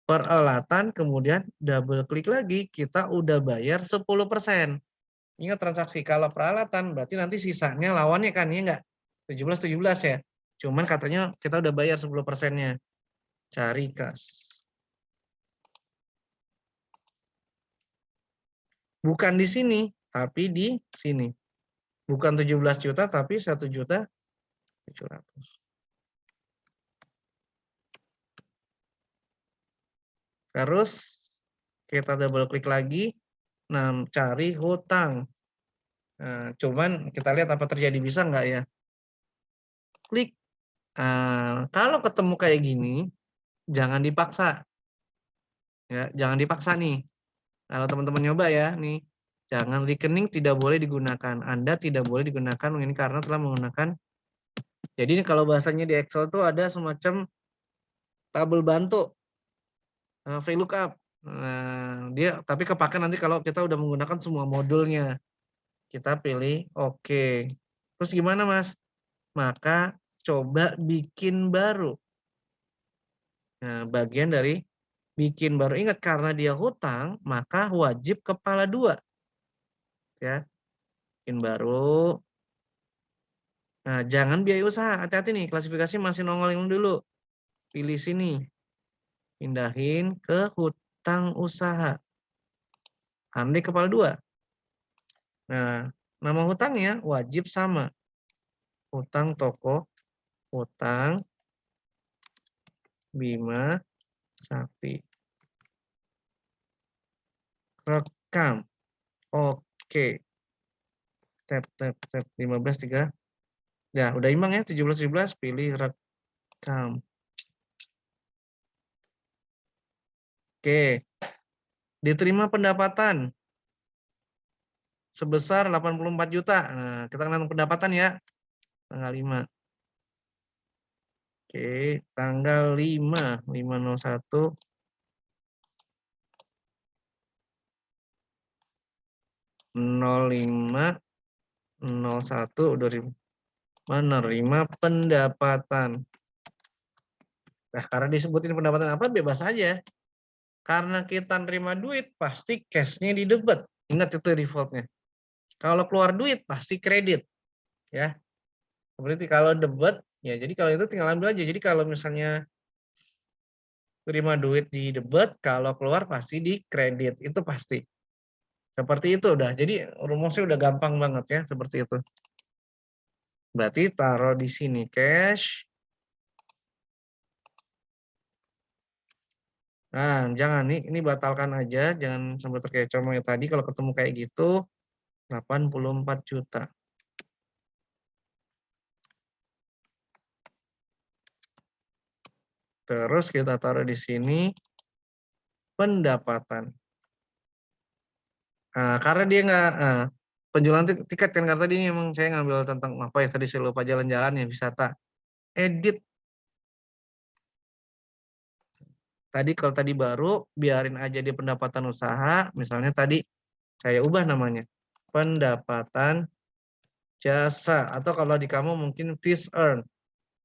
Peralatan kemudian double klik lagi, kita udah bayar 10%. Ingat transaksi kalau peralatan berarti nanti sisanya lawannya kan ya enggak? 17 ya. Cuman katanya kita udah bayar 10%-nya. Cari kas. Bukan di sini, tapi di sini. Bukan 17 juta tapi 1.700.000. Terus kita double klik lagi. Nah, cari hutang. Nah, cuman kita lihat apa terjadi, bisa nggak ya? Klik. Kalau ketemu kayak gini, jangan dipaksa. Ya, jangan dipaksa nih. Kalau teman-teman nyoba ya, nih. Jangan rekening tidak boleh digunakan. Anda tidak boleh digunakan ini karena telah menggunakan. Jadi ini kalau bahasanya di Excel tuh ada semacam tabel bantu, VLOOKUP. Nah, dia tapi kepake nanti kalau kita udah menggunakan semua modulnya. Kita pilih oke. Terus gimana Mas? Maka coba bikin baru. Nah, bagian dari bikin baru. Ingat karena dia hutang, maka wajib kepala 2. Ya, bikin baru. Nah, jangan biaya usaha. Hati-hati nih, klasifikasi masih nongol yang dulu. Pilih sini. Pindahin ke hutang usaha. Andai kepala 2. Nah, nama hutangnya wajib sama. Hutang toko, hutang Bima Sakti. Rekam. Oke. Tab 15 3. Ya, udah imbang ya 17 pilih rekam. Oke. Diterima pendapatan sebesar 84 juta. Nah, kita kenal pendapatan ya. Tanggal 5. Oke, tanggal 5/01 05/01/2000 menerima pendapatan. Nah, karena disebutin pendapatan apa bebas aja. Karena kita nerima duit pasti cash-nya di debit. Ingat itu default-nya. Kalau keluar duit pasti kredit. Ya. Berarti kalau debit ya jadi kalau itu tinggal ambil aja. Jadi kalau misalnya terima duit di debit, kalau keluar pasti di kredit. Itu pasti. Seperti itu udah. Jadi rumusnya udah gampang banget ya, seperti itu. Berarti taruh di sini cash. Nah, jangan nih, ini batalkan aja, jangan sampai terkecoh sama yang tadi kalau ketemu kayak gitu 84 juta. Terus kita taruh di sini pendapatan. Nah, karena dia nggak penjualan tiket kan karena tadi ini emang saya ngambil tentang apa ya tadi saya lupa jalan-jalan ya wisata. Edit. Tadi kalau tadi baru biarin aja dia pendapatan usaha, misalnya tadi Saya ubah namanya. Pendapatan jasa. Atau kalau di kamu mungkin fees earn.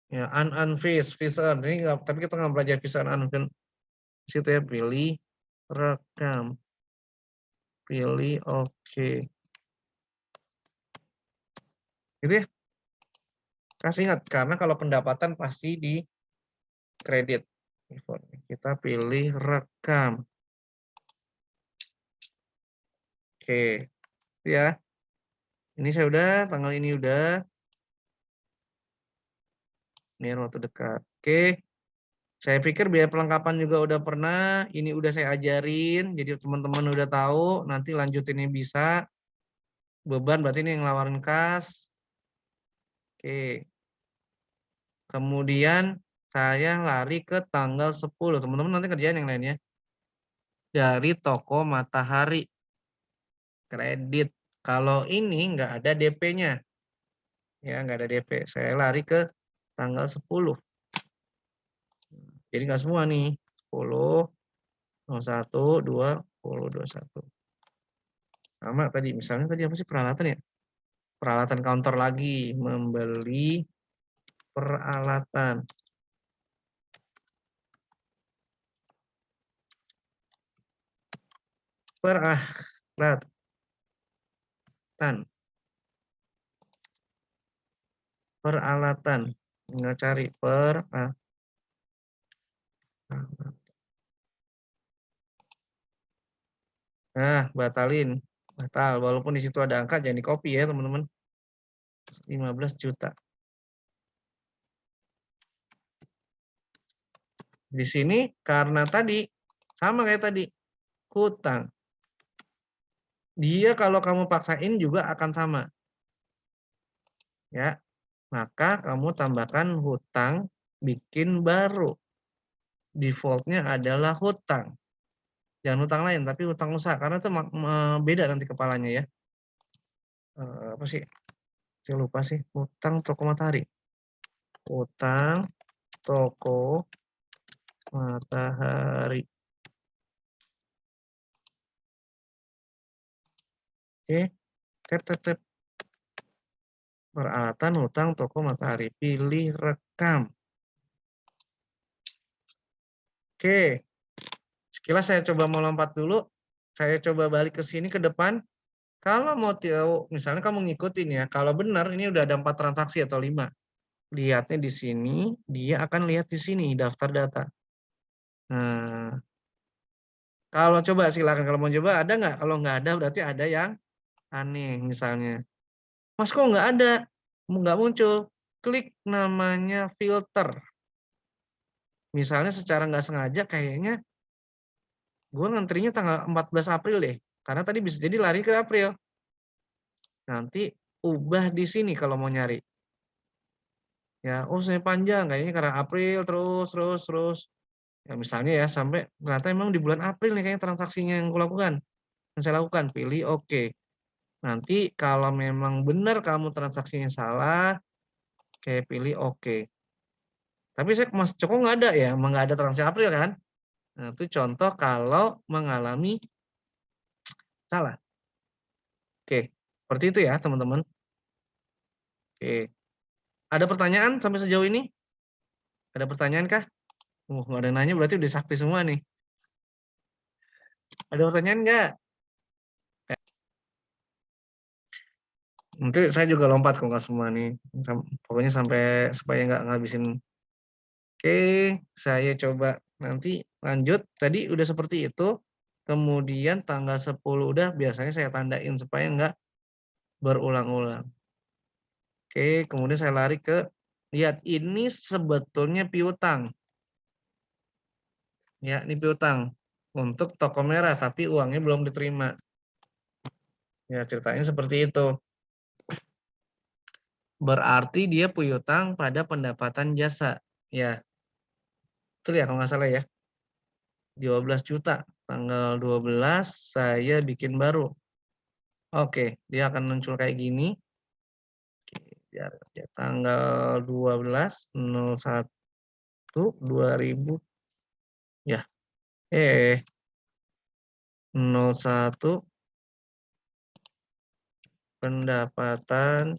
Ya, unearned fees, fees earn. Ini tapi kita nggak belajar fees earn, unearned. Situ ya, pilih rekam. Pilih oke. Gitu ya. Kasih ingat, karena kalau pendapatan pasti di kredit. Kita pilih rekam. Oke, itu ya. Ini saya udah, tanggal ini udah. Ini waktu dekat. Oke, saya pikir biaya pelengkapan juga udah pernah. Ini udah saya ajarin, jadi teman-teman udah tahu. Nanti lanjutinnya bisa. Beban berarti ini yang lawarin kas. Oke. Kemudian saya lari ke tanggal 10. Teman-teman nanti kerjaan yang lainnya. Dari toko Matahari. Kredit. Kalau ini nggak ada DP-nya. Ya, nggak ada DP. Saya lari ke tanggal 10. Jadi nggak semua nih. 10, 01, 2, 10, 21. Sama tadi, misalnya tadi apa sih peralatan ya? Peralatan counter lagi. Membeli peralatan. Peralatan. Peralatan. Nggak cari peralatan. Nah, batalin. Batal. Walaupun di situ ada angka, jangan di copy ya teman-teman. 15 juta. Di sini karena tadi sama kayak tadi hutang. Dia kalau kamu paksain juga akan sama. Ya. Maka kamu tambahkan hutang bikin baru. Defaultnya adalah hutang. Jangan hutang lain tapi hutang usaha karena itu beda nanti kepalanya ya. Apa sih? Saya lupa sih. Hutang toko Matahari. Hutang toko Matahari. Oke. Tep. Peralatan hutang toko Matahari. Pilih rekam. Oke. Sekilas saya coba mau lompat dulu. Saya coba balik ke sini ke depan. Kalau mau tahu, misalnya kamu ngikutin ya. Kalau benar ini udah ada 4 transaksi atau 5. Lihatnya di sini, dia akan lihat di sini daftar data. Nah, kalau coba silakan kalau mau coba ada nggak? Kalau nggak ada berarti ada yang aneh misalnya. Mas kok nggak ada? Nggak muncul. Klik namanya filter. Misalnya secara nggak sengaja kayaknya gue ngantrinya tanggal 14 April deh. Karena tadi bisa jadi lari ke April. Nanti ubah di sini kalau mau nyari. Ya, oh saya panjang kayaknya karena April terus. Ya misalnya ya sampai ternyata memang di bulan April nih kayaknya transaksinya yang kulakukan. Yang saya lakukan, pilih oke. Nanti kalau memang benar kamu transaksinya salah, kayak pilih oke. Tapi saya Mas Joko nggak ada ya, emang nggak ada transaksi April kan? Nah, itu contoh kalau mengalami salah. Oke, seperti itu ya teman-teman. Oke, ada pertanyaan sampai sejauh ini? Ada pertanyaan kah? Nggak ada nanya berarti udah sakti semua nih. Ada pertanyaan nggak? Nanti saya juga lompat kok nggak semua nih. Pokoknya sampai supaya nggak ngabisin. Oke, saya coba nanti lanjut. Tadi udah seperti itu. Kemudian tanggal 10 udah biasanya saya tandain supaya nggak berulang-ulang. Oke, kemudian saya lari ke, lihat ini sebetulnya piutang. Ya, ini piutang untuk toko merah, tapi uangnya belum diterima. Ya, ceritanya seperti itu. Berarti dia piutang pada pendapatan jasa. Ya, betul ya kalau nggak salah ya. 12 juta. Tanggal 12 saya bikin baru. Oke, dia akan muncul kayak gini. Biar ya, tanggal 12/01/2000 ya 01 pendapatan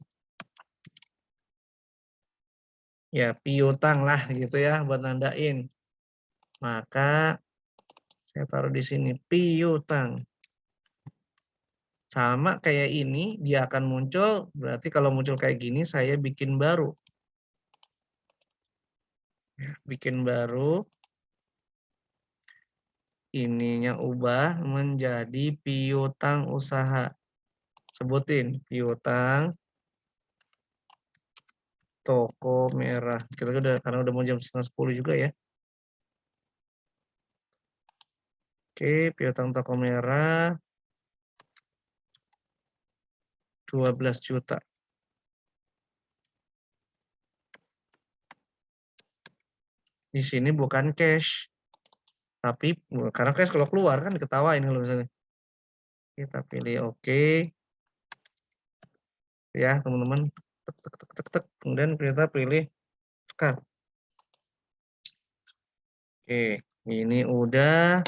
ya piutang lah gitu ya buat nandain. Maka saya taruh di sini piutang. Sama kayak ini dia akan muncul, berarti kalau muncul kayak gini saya bikin baru. Bikin baru. Ininya ubah menjadi piutang usaha. Sebutin piutang toko merah. Kita udah karena udah mau jam 9:30 juga ya. Oke, piutang toko merah 12 juta. Di sini bukan cash. Tapi karena cash kalau keluar kan diketawain kalau misalnya. Kita pilih oke. Ya, teman-teman. Tek, tek, tek, tek, tek. Kemudian kita pilih tekan. Oke, ini udah.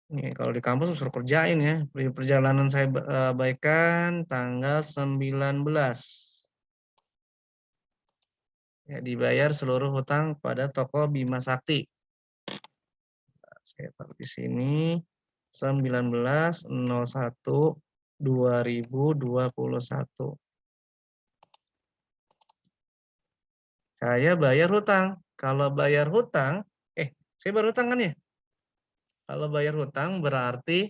Nih, kalau di kampus suruh kerjain ya. Perjalanan saya abaikan tanggal 19. Ya, dibayar seluruh hutang pada toko Bima Sakti. Saya taruh di sini 19/01/2021. Saya bayar hutang. Kalau bayar hutang, saya bayar hutang kan ya? Kalau bayar hutang berarti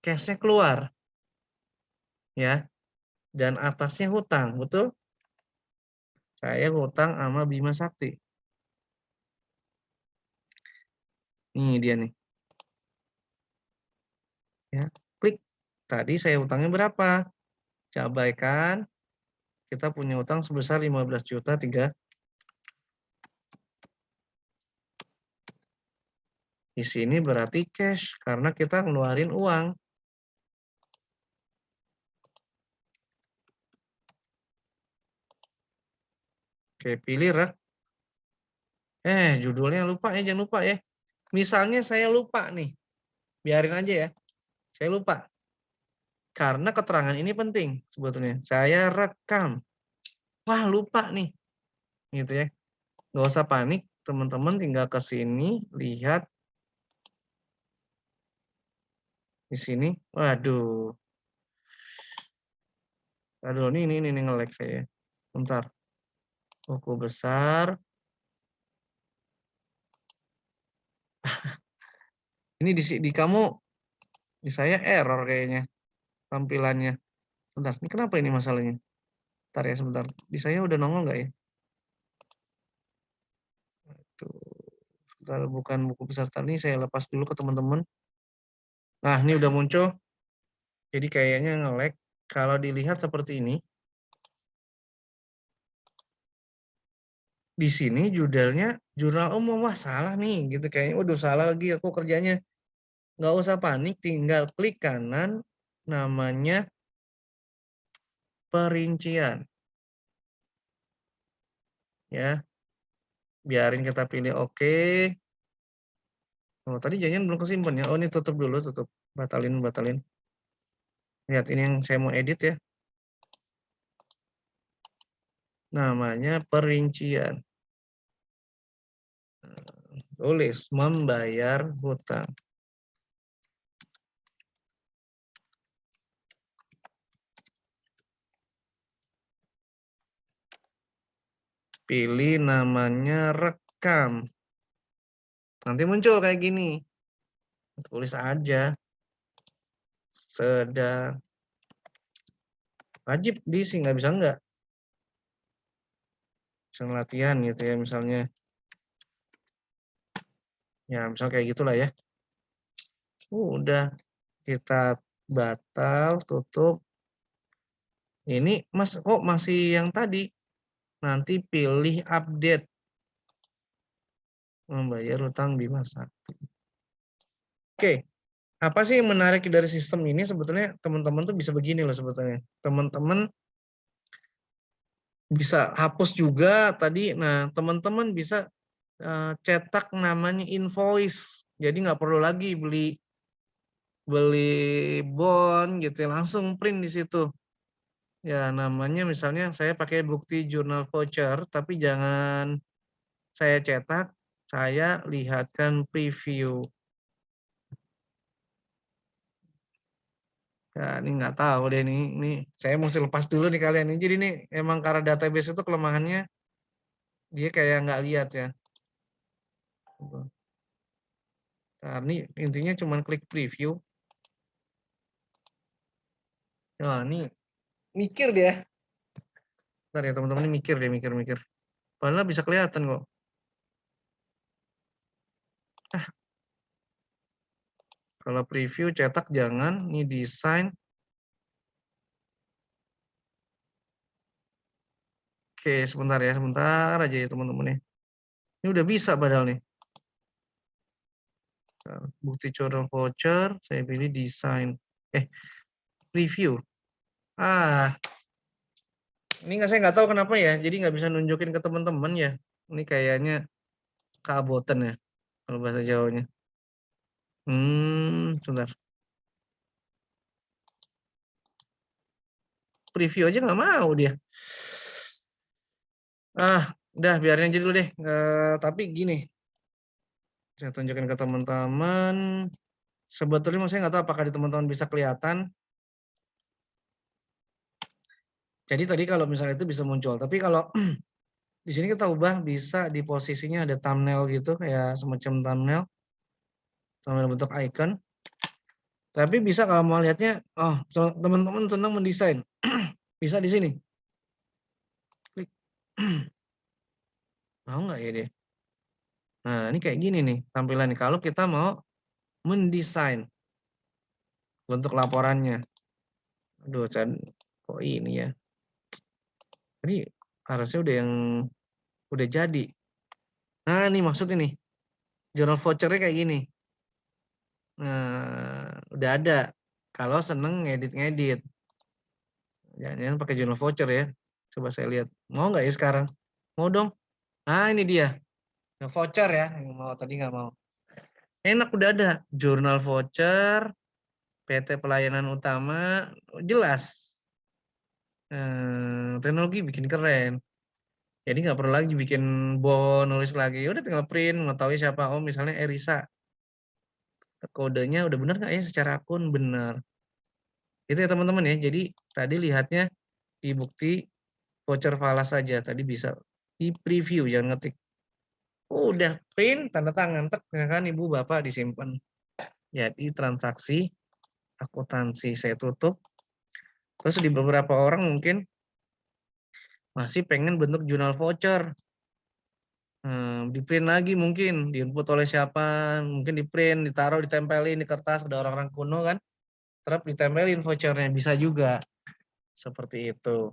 cash-nya keluar. Ya. Dan atasnya hutang, betul? Saya hutang sama Bima Sakti. Nih dia nih. Ya, klik. Tadi saya hutangnya berapa? Saya abaikan. Kita punya hutang sebesar 15 juta 3. Di sini berarti cash karena kita ngeluarin uang. Oke, pilih rak. Judulnya lupa ya, jangan lupa ya. Misalnya saya lupa nih. Biarin aja ya. Saya lupa. Karena keterangan ini penting sebetulnya. Saya rekam. Wah, lupa nih. Gitu ya. Nggak usah panik, teman-teman tinggal ke sini, lihat di sini. Waduh. Aduh, ini nge-lag saya. Bentar. Buku besar. Ini di kamu, di saya error kayaknya tampilannya. Bentar, ini kenapa ini masalahnya? Bentar ya, sebentar. Di saya udah nongol nggak ya? Tuh, sebentar, bukan buku besar tadi, saya lepas dulu ke teman-teman. Nah, ini udah muncul. Jadi kayaknya nge-lag. Kalau dilihat seperti ini, di sini judulnya jurnal umum. Wah, salah nih, gitu kayaknya. Waduh, salah lagi aku kerjanya. Nggak usah panik, tinggal klik kanan, namanya perincian. Ya, biarin kita pilih oke. Oh, tadi janjian belum kesimpan ya. Oh, ini tutup dulu, tutup. Batalin. Lihat, ini yang saya mau edit ya. Namanya perincian. Tulis membayar hutang. Pilih namanya rekam. Nanti muncul kayak gini. Tulis aja. Sedang. Wajib diisi, nggak bisa enggak. Bisa latihan gitu ya misalnya. Ya, misal kayak gitulah ya. Udah. Kita batal, tutup. Ini Mas kok masih yang tadi? Nanti pilih update. Membayar hutang Bima Sakti. Oke. Apa sih yang menarik dari sistem ini? Sebetulnya teman-teman tuh bisa begini loh sebetulnya. Teman-teman bisa hapus juga tadi. Nah, teman-teman bisa cetak namanya invoice. Jadi nggak perlu lagi beli bond gitu ya, langsung print di situ. Ya, namanya misalnya saya pakai bukti jurnal voucher, tapi jangan saya cetak, saya lihatkan preview. Ya, ini nggak tahu deh ini saya mesti lepas dulu nih kalian ini. Jadi ini emang karena database itu kelemahannya dia kayak nggak lihat ya. Nah, ini intinya cuma klik preview. Nah, ini mikir dia. Bentar ya teman-teman, ini mikir deh, mikir. Padahal bisa kelihatan kok. Kalau preview cetak jangan, ini desain. Oke, sebentar ya, sebentar aja ya teman-teman ya. Ini udah bisa padahal nih. Nah, bukti jurnal voucher, saya pilih desain. Preview. Ini saya nggak tahu kenapa ya, jadi nggak bisa nunjukin ke teman-teman ya. Ini kayaknya keabotan ya, kalau bahasa Jawanya. Sebentar. Preview aja nggak mau dia. Udah biarin aja dulu deh. Tapi gini, saya tunjukin ke teman-teman. Sebetulnya saya nggak tahu apakah di teman-teman bisa kelihatan. Jadi tadi kalau misalnya itu bisa muncul, tapi kalau di sini kita ubah bisa di posisinya ada thumbnail gitu, kayak semacam thumbnail bentuk icon. Tapi bisa kalau mau lihatnya, teman-teman senang mendesain, bisa di sini. Klik. Mau nggak ya dia? Nah, ini kayak gini nih tampilan nih. Kalau kita mau mendesain bentuk laporannya. Aduh, kok ini ya? Tadi harusnya udah jadi. Nah, ini maksud ini. Journal voucher-nya kayak gini. Nah, udah ada. Kalau seneng ngedit-ngedit. Jangan pakai journal voucher ya. Coba saya lihat. Mau nggak ya sekarang? Mau dong. Nah, ini dia. Voucher ya. Yang mau tadi nggak mau. Enak udah ada. Jurnal voucher, PT Pelayanan Utama, jelas. Teknologi bikin keren. Jadi nggak perlu lagi bikin nulis lagi. Udah tinggal print, mengetahui siapa. Oh misalnya Erisa. Kodenya udah bener nggak ya secara akun? Bener. Itu ya teman-teman ya. Jadi tadi lihatnya di bukti voucher falas saja. Tadi bisa di preview, jangan ngetik. Udah print, tanda tangan, tek, kan ibu bapak disimpan. Jadi transaksi akuntansi saya tutup. Terus di beberapa orang mungkin masih pengen bentuk jurnal voucher. Di print lagi mungkin, di-input oleh siapa, mungkin di print, ditaruh, ditempelin di kertas, ada orang-orang kuno kan, terus ditempelin vouchernya, bisa juga. Seperti itu.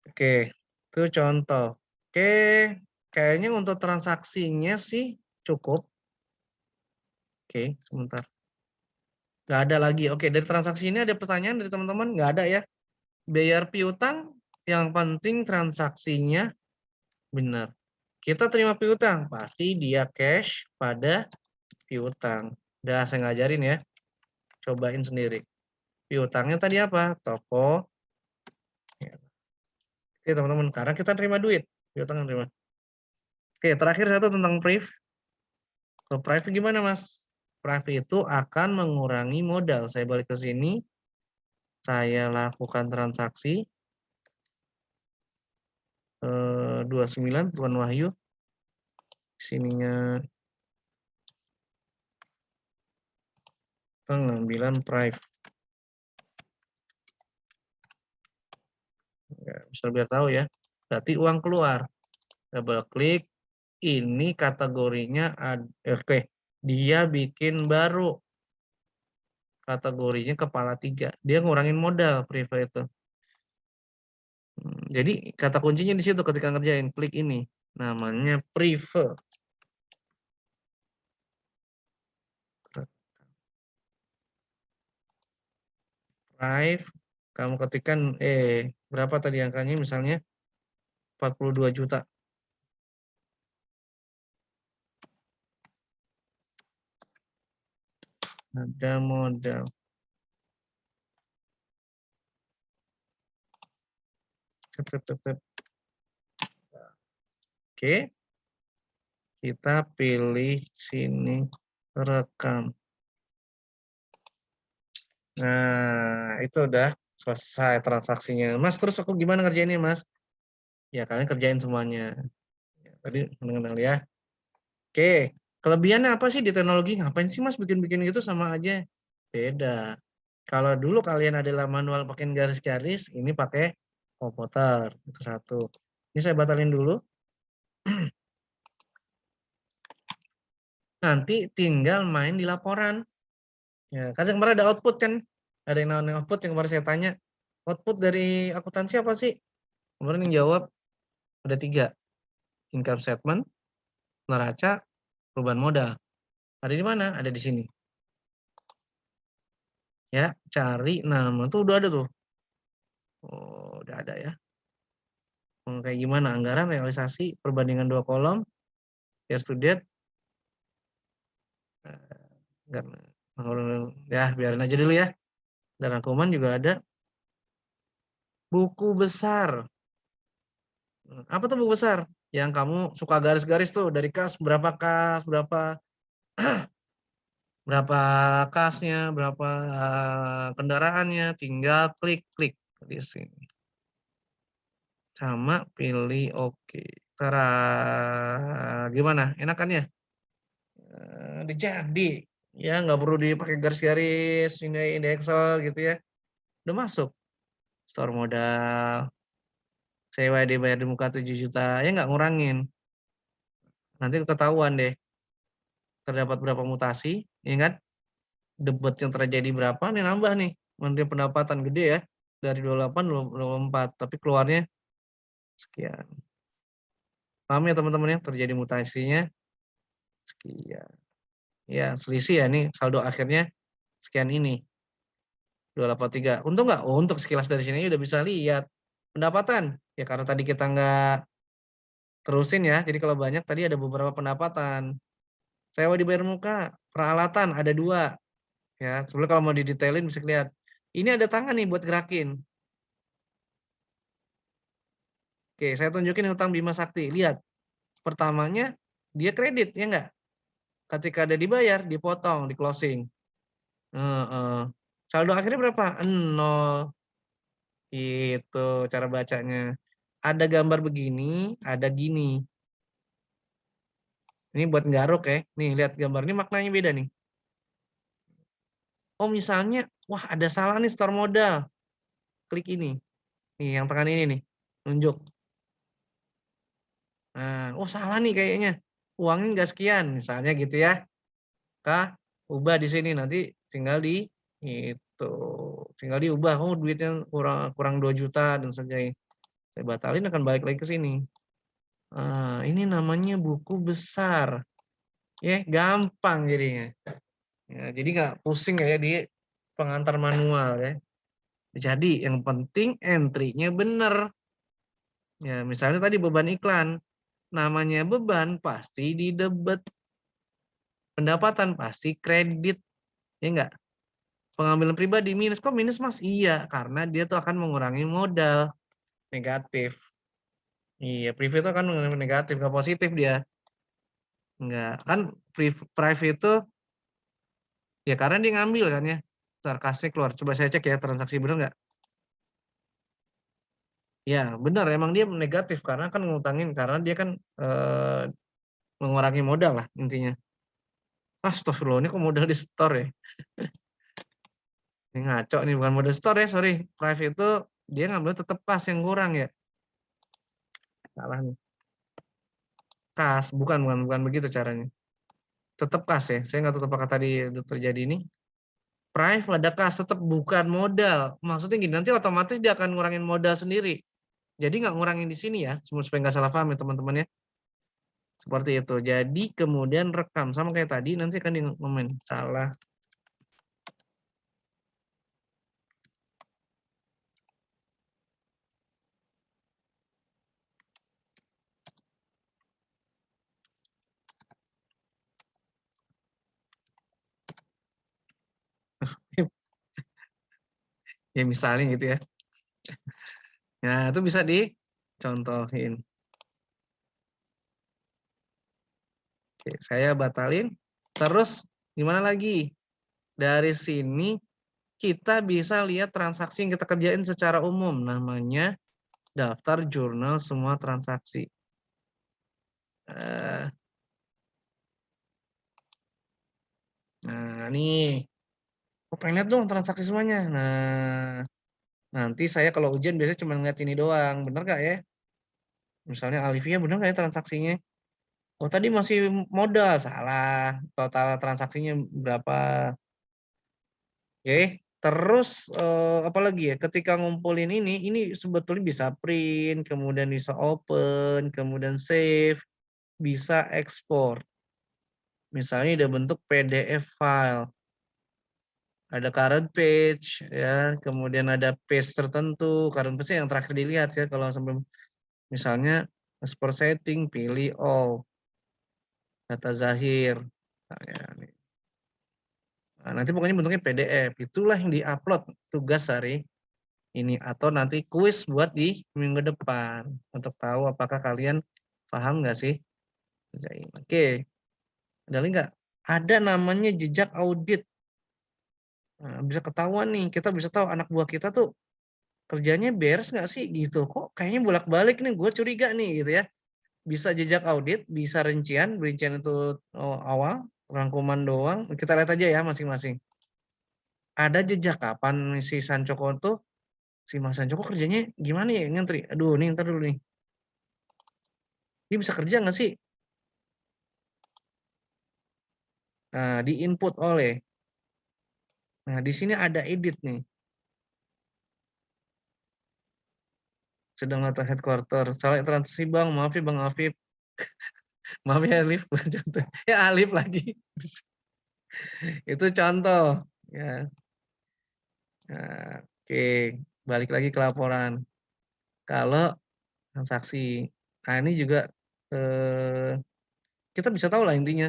Oke, itu contoh. Oke, kayaknya untuk transaksinya sih cukup. Oke, sebentar. Nggak ada lagi. Oke, dari transaksi ini ada pertanyaan dari teman-teman? Nggak ada ya. Bayar piutang, yang penting transaksinya benar. Kita terima piutang, pasti dia cash pada piutang. Udah saya ngajarin ya. Cobain sendiri. Piutangnya tadi apa? Toko. Oke teman-teman, sekarang kita terima duit. Piutang terima. Oke, terakhir satu tentang PRIV. Ke PRIV gimana Mas? PRIV itu akan mengurangi modal. Saya balik ke sini. Saya lakukan transaksi. 29 Tuan Wahyu. Sininya pengambilan PRIV. Ya, bisa biar tahu ya. Berarti uang keluar. Double klik. Ini kategorinya oke. Dia bikin baru. Kategorinya kepala 3. Dia ngurangin modal PRIV itu. Jadi kata kuncinya di situ ketika ngerjain, klik ini. Namanya PRIV. PRIV. Kamu ketikkan berapa tadi angkanya misalnya 42 juta. Ada modal. Tep, tep, tep. Oke, kita pilih sini rekam. Nah, itu udah selesai transaksinya. Mas, terus aku gimana ngerjainnya, Mas? Ya, kalian kerjain semuanya. Ya, tadi mengenal ya. Oke, kelebihannya apa sih di teknologi? Ngapain sih Mas bikin-bikin gitu sama aja? Beda. Kalau dulu kalian adalah manual pakai garis-garis, ini pakai komputer. Itu satu. Ini saya batalin dulu. Nanti tinggal main di laporan. Ya, kan yang kemarin ada output kan? Ada yang namanya output yang kemarin saya tanya. Output dari akuntansi apa sih? Kemarin yang jawab ada 3. Income statement, neraca, perubahan modal. Ada di mana? Ada di sini. Ya, cari nama tuh udah ada tuh. Oh, udah ada ya. Kayak gimana? Anggaran, realisasi, perbandingan 2 kolom, year to date. Ya, biarin aja dulu ya. Dan rangkuman juga ada. Buku besar. Apa tuh buku besar? Yang kamu suka garis-garis tuh dari kas, berapa berapa kasnya, berapa kendaraannya, tinggal klik-klik di sini. Sama pilih oke. Gimana? Enakan ya? Udah jadi. Ya, nggak perlu dipakai garis-garis, ini di Excel gitu ya. Udah masuk. Store modal, sewa dibayar di muka 7 juta, ya nggak ngurangin. Nanti ketahuan deh, terdapat berapa mutasi, ya kan? Debit yang terjadi berapa, nih nambah nih. Menteri pendapatan gede ya, dari 28, 24, tapi keluarnya sekian. Paham ya teman-teman ya, terjadi mutasinya sekian. Ya, selisih ya nih, saldo akhirnya sekian ini. 283. Untung nggak? Oh, untuk sekilas dari sini udah bisa lihat. Pendapatan, ya karena tadi kita nggak terusin ya, jadi kalau banyak tadi ada beberapa pendapatan. Sewa dibayar muka, peralatan ada 2. Ya, sebenarnya kalau mau didetailin bisa lihat. Ini ada tangan nih buat gerakin. Oke, saya tunjukin hutang Bima Sakti. Lihat, pertamanya dia kredit, ya enggak? Ketika ada dibayar, dipotong, di closing. Saldo akhirnya berapa? 0. Itu cara bacanya. Ada gambar begini, ada gini. Ini buat nggaruk ya. Nih, lihat gambar ini maknanya beda nih. Oh, misalnya, wah ada salah nih store modal. Klik ini. Nih, yang tekan ini nih. Nunjuk. Nah, oh salah nih kayaknya. Uangnya nggak sekian, misalnya gitu ya. Kah, ubah di sini nanti tinggal di itu. Tinggal diubah. Oh, duitnya kurang 2 juta dan sebagainya. Saya batalin akan balik lagi ke sini. Ini namanya buku besar. Ya, gampang jadinya. Ya, jadi nggak pusing ya di pengantar manual ya. Jadi yang penting entry-nya benar. Ya, misalnya tadi beban iklan. Namanya beban pasti di debit. Pendapatan pasti kredit. Ya enggak? Pengambilan pribadi minus. Kok minus Mas? Iya, karena dia tuh akan mengurangi modal negatif. Iya, private itu akan mengurangi negatif, nggak positif dia. Enggak. Kan private itu ya karena dia ngambil kan ya. Sarkasnya keluar. Coba saya cek ya transaksi benar nggak? Ya, benar. Emang dia negatif karena kan ngutangin karena dia kan mengurangi modal lah intinya. Astagfirullah, ini kok modal di store ya? Ini ngaco nih, bukan modal store ya, sorry. Private itu dia ngambil tetap kas yang kurang ya. Salah nih. Kas, bukan begitu caranya. Tetap kas ya. Saya nggak tahu apakah tadi terjadi ini. Private ada kas, tetap bukan modal. Maksudnya gini, nanti otomatis dia akan ngurangin modal sendiri. Jadi nggak ngurangin di sini ya, supaya nggak salah paham ya teman-teman ya. Seperti itu. Jadi kemudian rekam sama kayak tadi, nanti akan di komen salah. Ya misalnya gitu ya. Nah, itu bisa dicontohin. Oke, saya batalin. Terus gimana lagi? Dari sini kita bisa lihat transaksi yang kita kerjain secara umum. Namanya daftar jurnal semua transaksi. Nah, nih. Aku pengen lihat dong transaksi semuanya. Nah, nanti saya kalau ujian biasanya cuma ngeliat ini doang. Bener gak ya? Misalnya Alivia bener gak ya transaksinya? Oh, tadi masih modal. Salah. Total transaksinya berapa? Oke. Terus apalagi ya? Ketika ngumpulin ini sebetulnya bisa print, kemudian bisa open, kemudian save, bisa ekspor. Misalnya udah bentuk PDF file. Ada current page ya, kemudian ada page tertentu. Current page yang terakhir dilihat ya kalau sebelum misalnya export setting, pilih all. Data zahir. Nah, ya, nih. Nah, nanti pokoknya bentuknya PDF. Itulah yang diupload tugas hari ini atau nanti kuis buat di minggu depan untuk tahu apakah kalian paham nggak sih? Oke. Ada lagi nggak? Ada namanya jejak audit. Nah, bisa ketahuan nih, kita bisa tahu anak buah kita tuh kerjanya beres nggak sih gitu, kok kayaknya bolak-balik nih, gue curiga nih gitu ya. Bisa jejak audit, bisa rincian itu awal, rangkuman doang, kita lihat aja ya masing-masing. Ada jejak kapan si Sancoko tuh, si Mas Sancoko kerjanya gimana ya ngantri, aduh nih ntar dulu nih. Dia bisa kerja nggak sih? Nah, di input oleh. Nah, di sini ada edit nih. Sedang nonton headquarter, salah transaksi bang, maaf ya bang Afif. Maaf ya Alif, ya Alif lagi. Itu contoh ya. Nah, oke, balik lagi ke laporan. Kalau transaksi, nah ini juga kita bisa tahu lah intinya.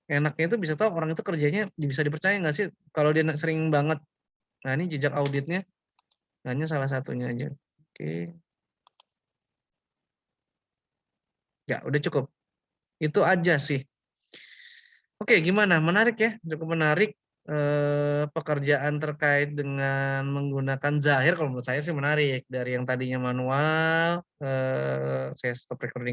Enaknya itu bisa tahu orang itu kerjanya bisa dipercaya nggak sih? Kalau dia sering banget. Nah ini jejak auditnya, hanya salah satunya aja. Oke, ya udah cukup. Itu aja sih. Oke, gimana? Menarik ya, cukup menarik. Pekerjaan terkait dengan menggunakan Zahir kalau menurut saya sih menarik dari yang tadinya manual saya stop recording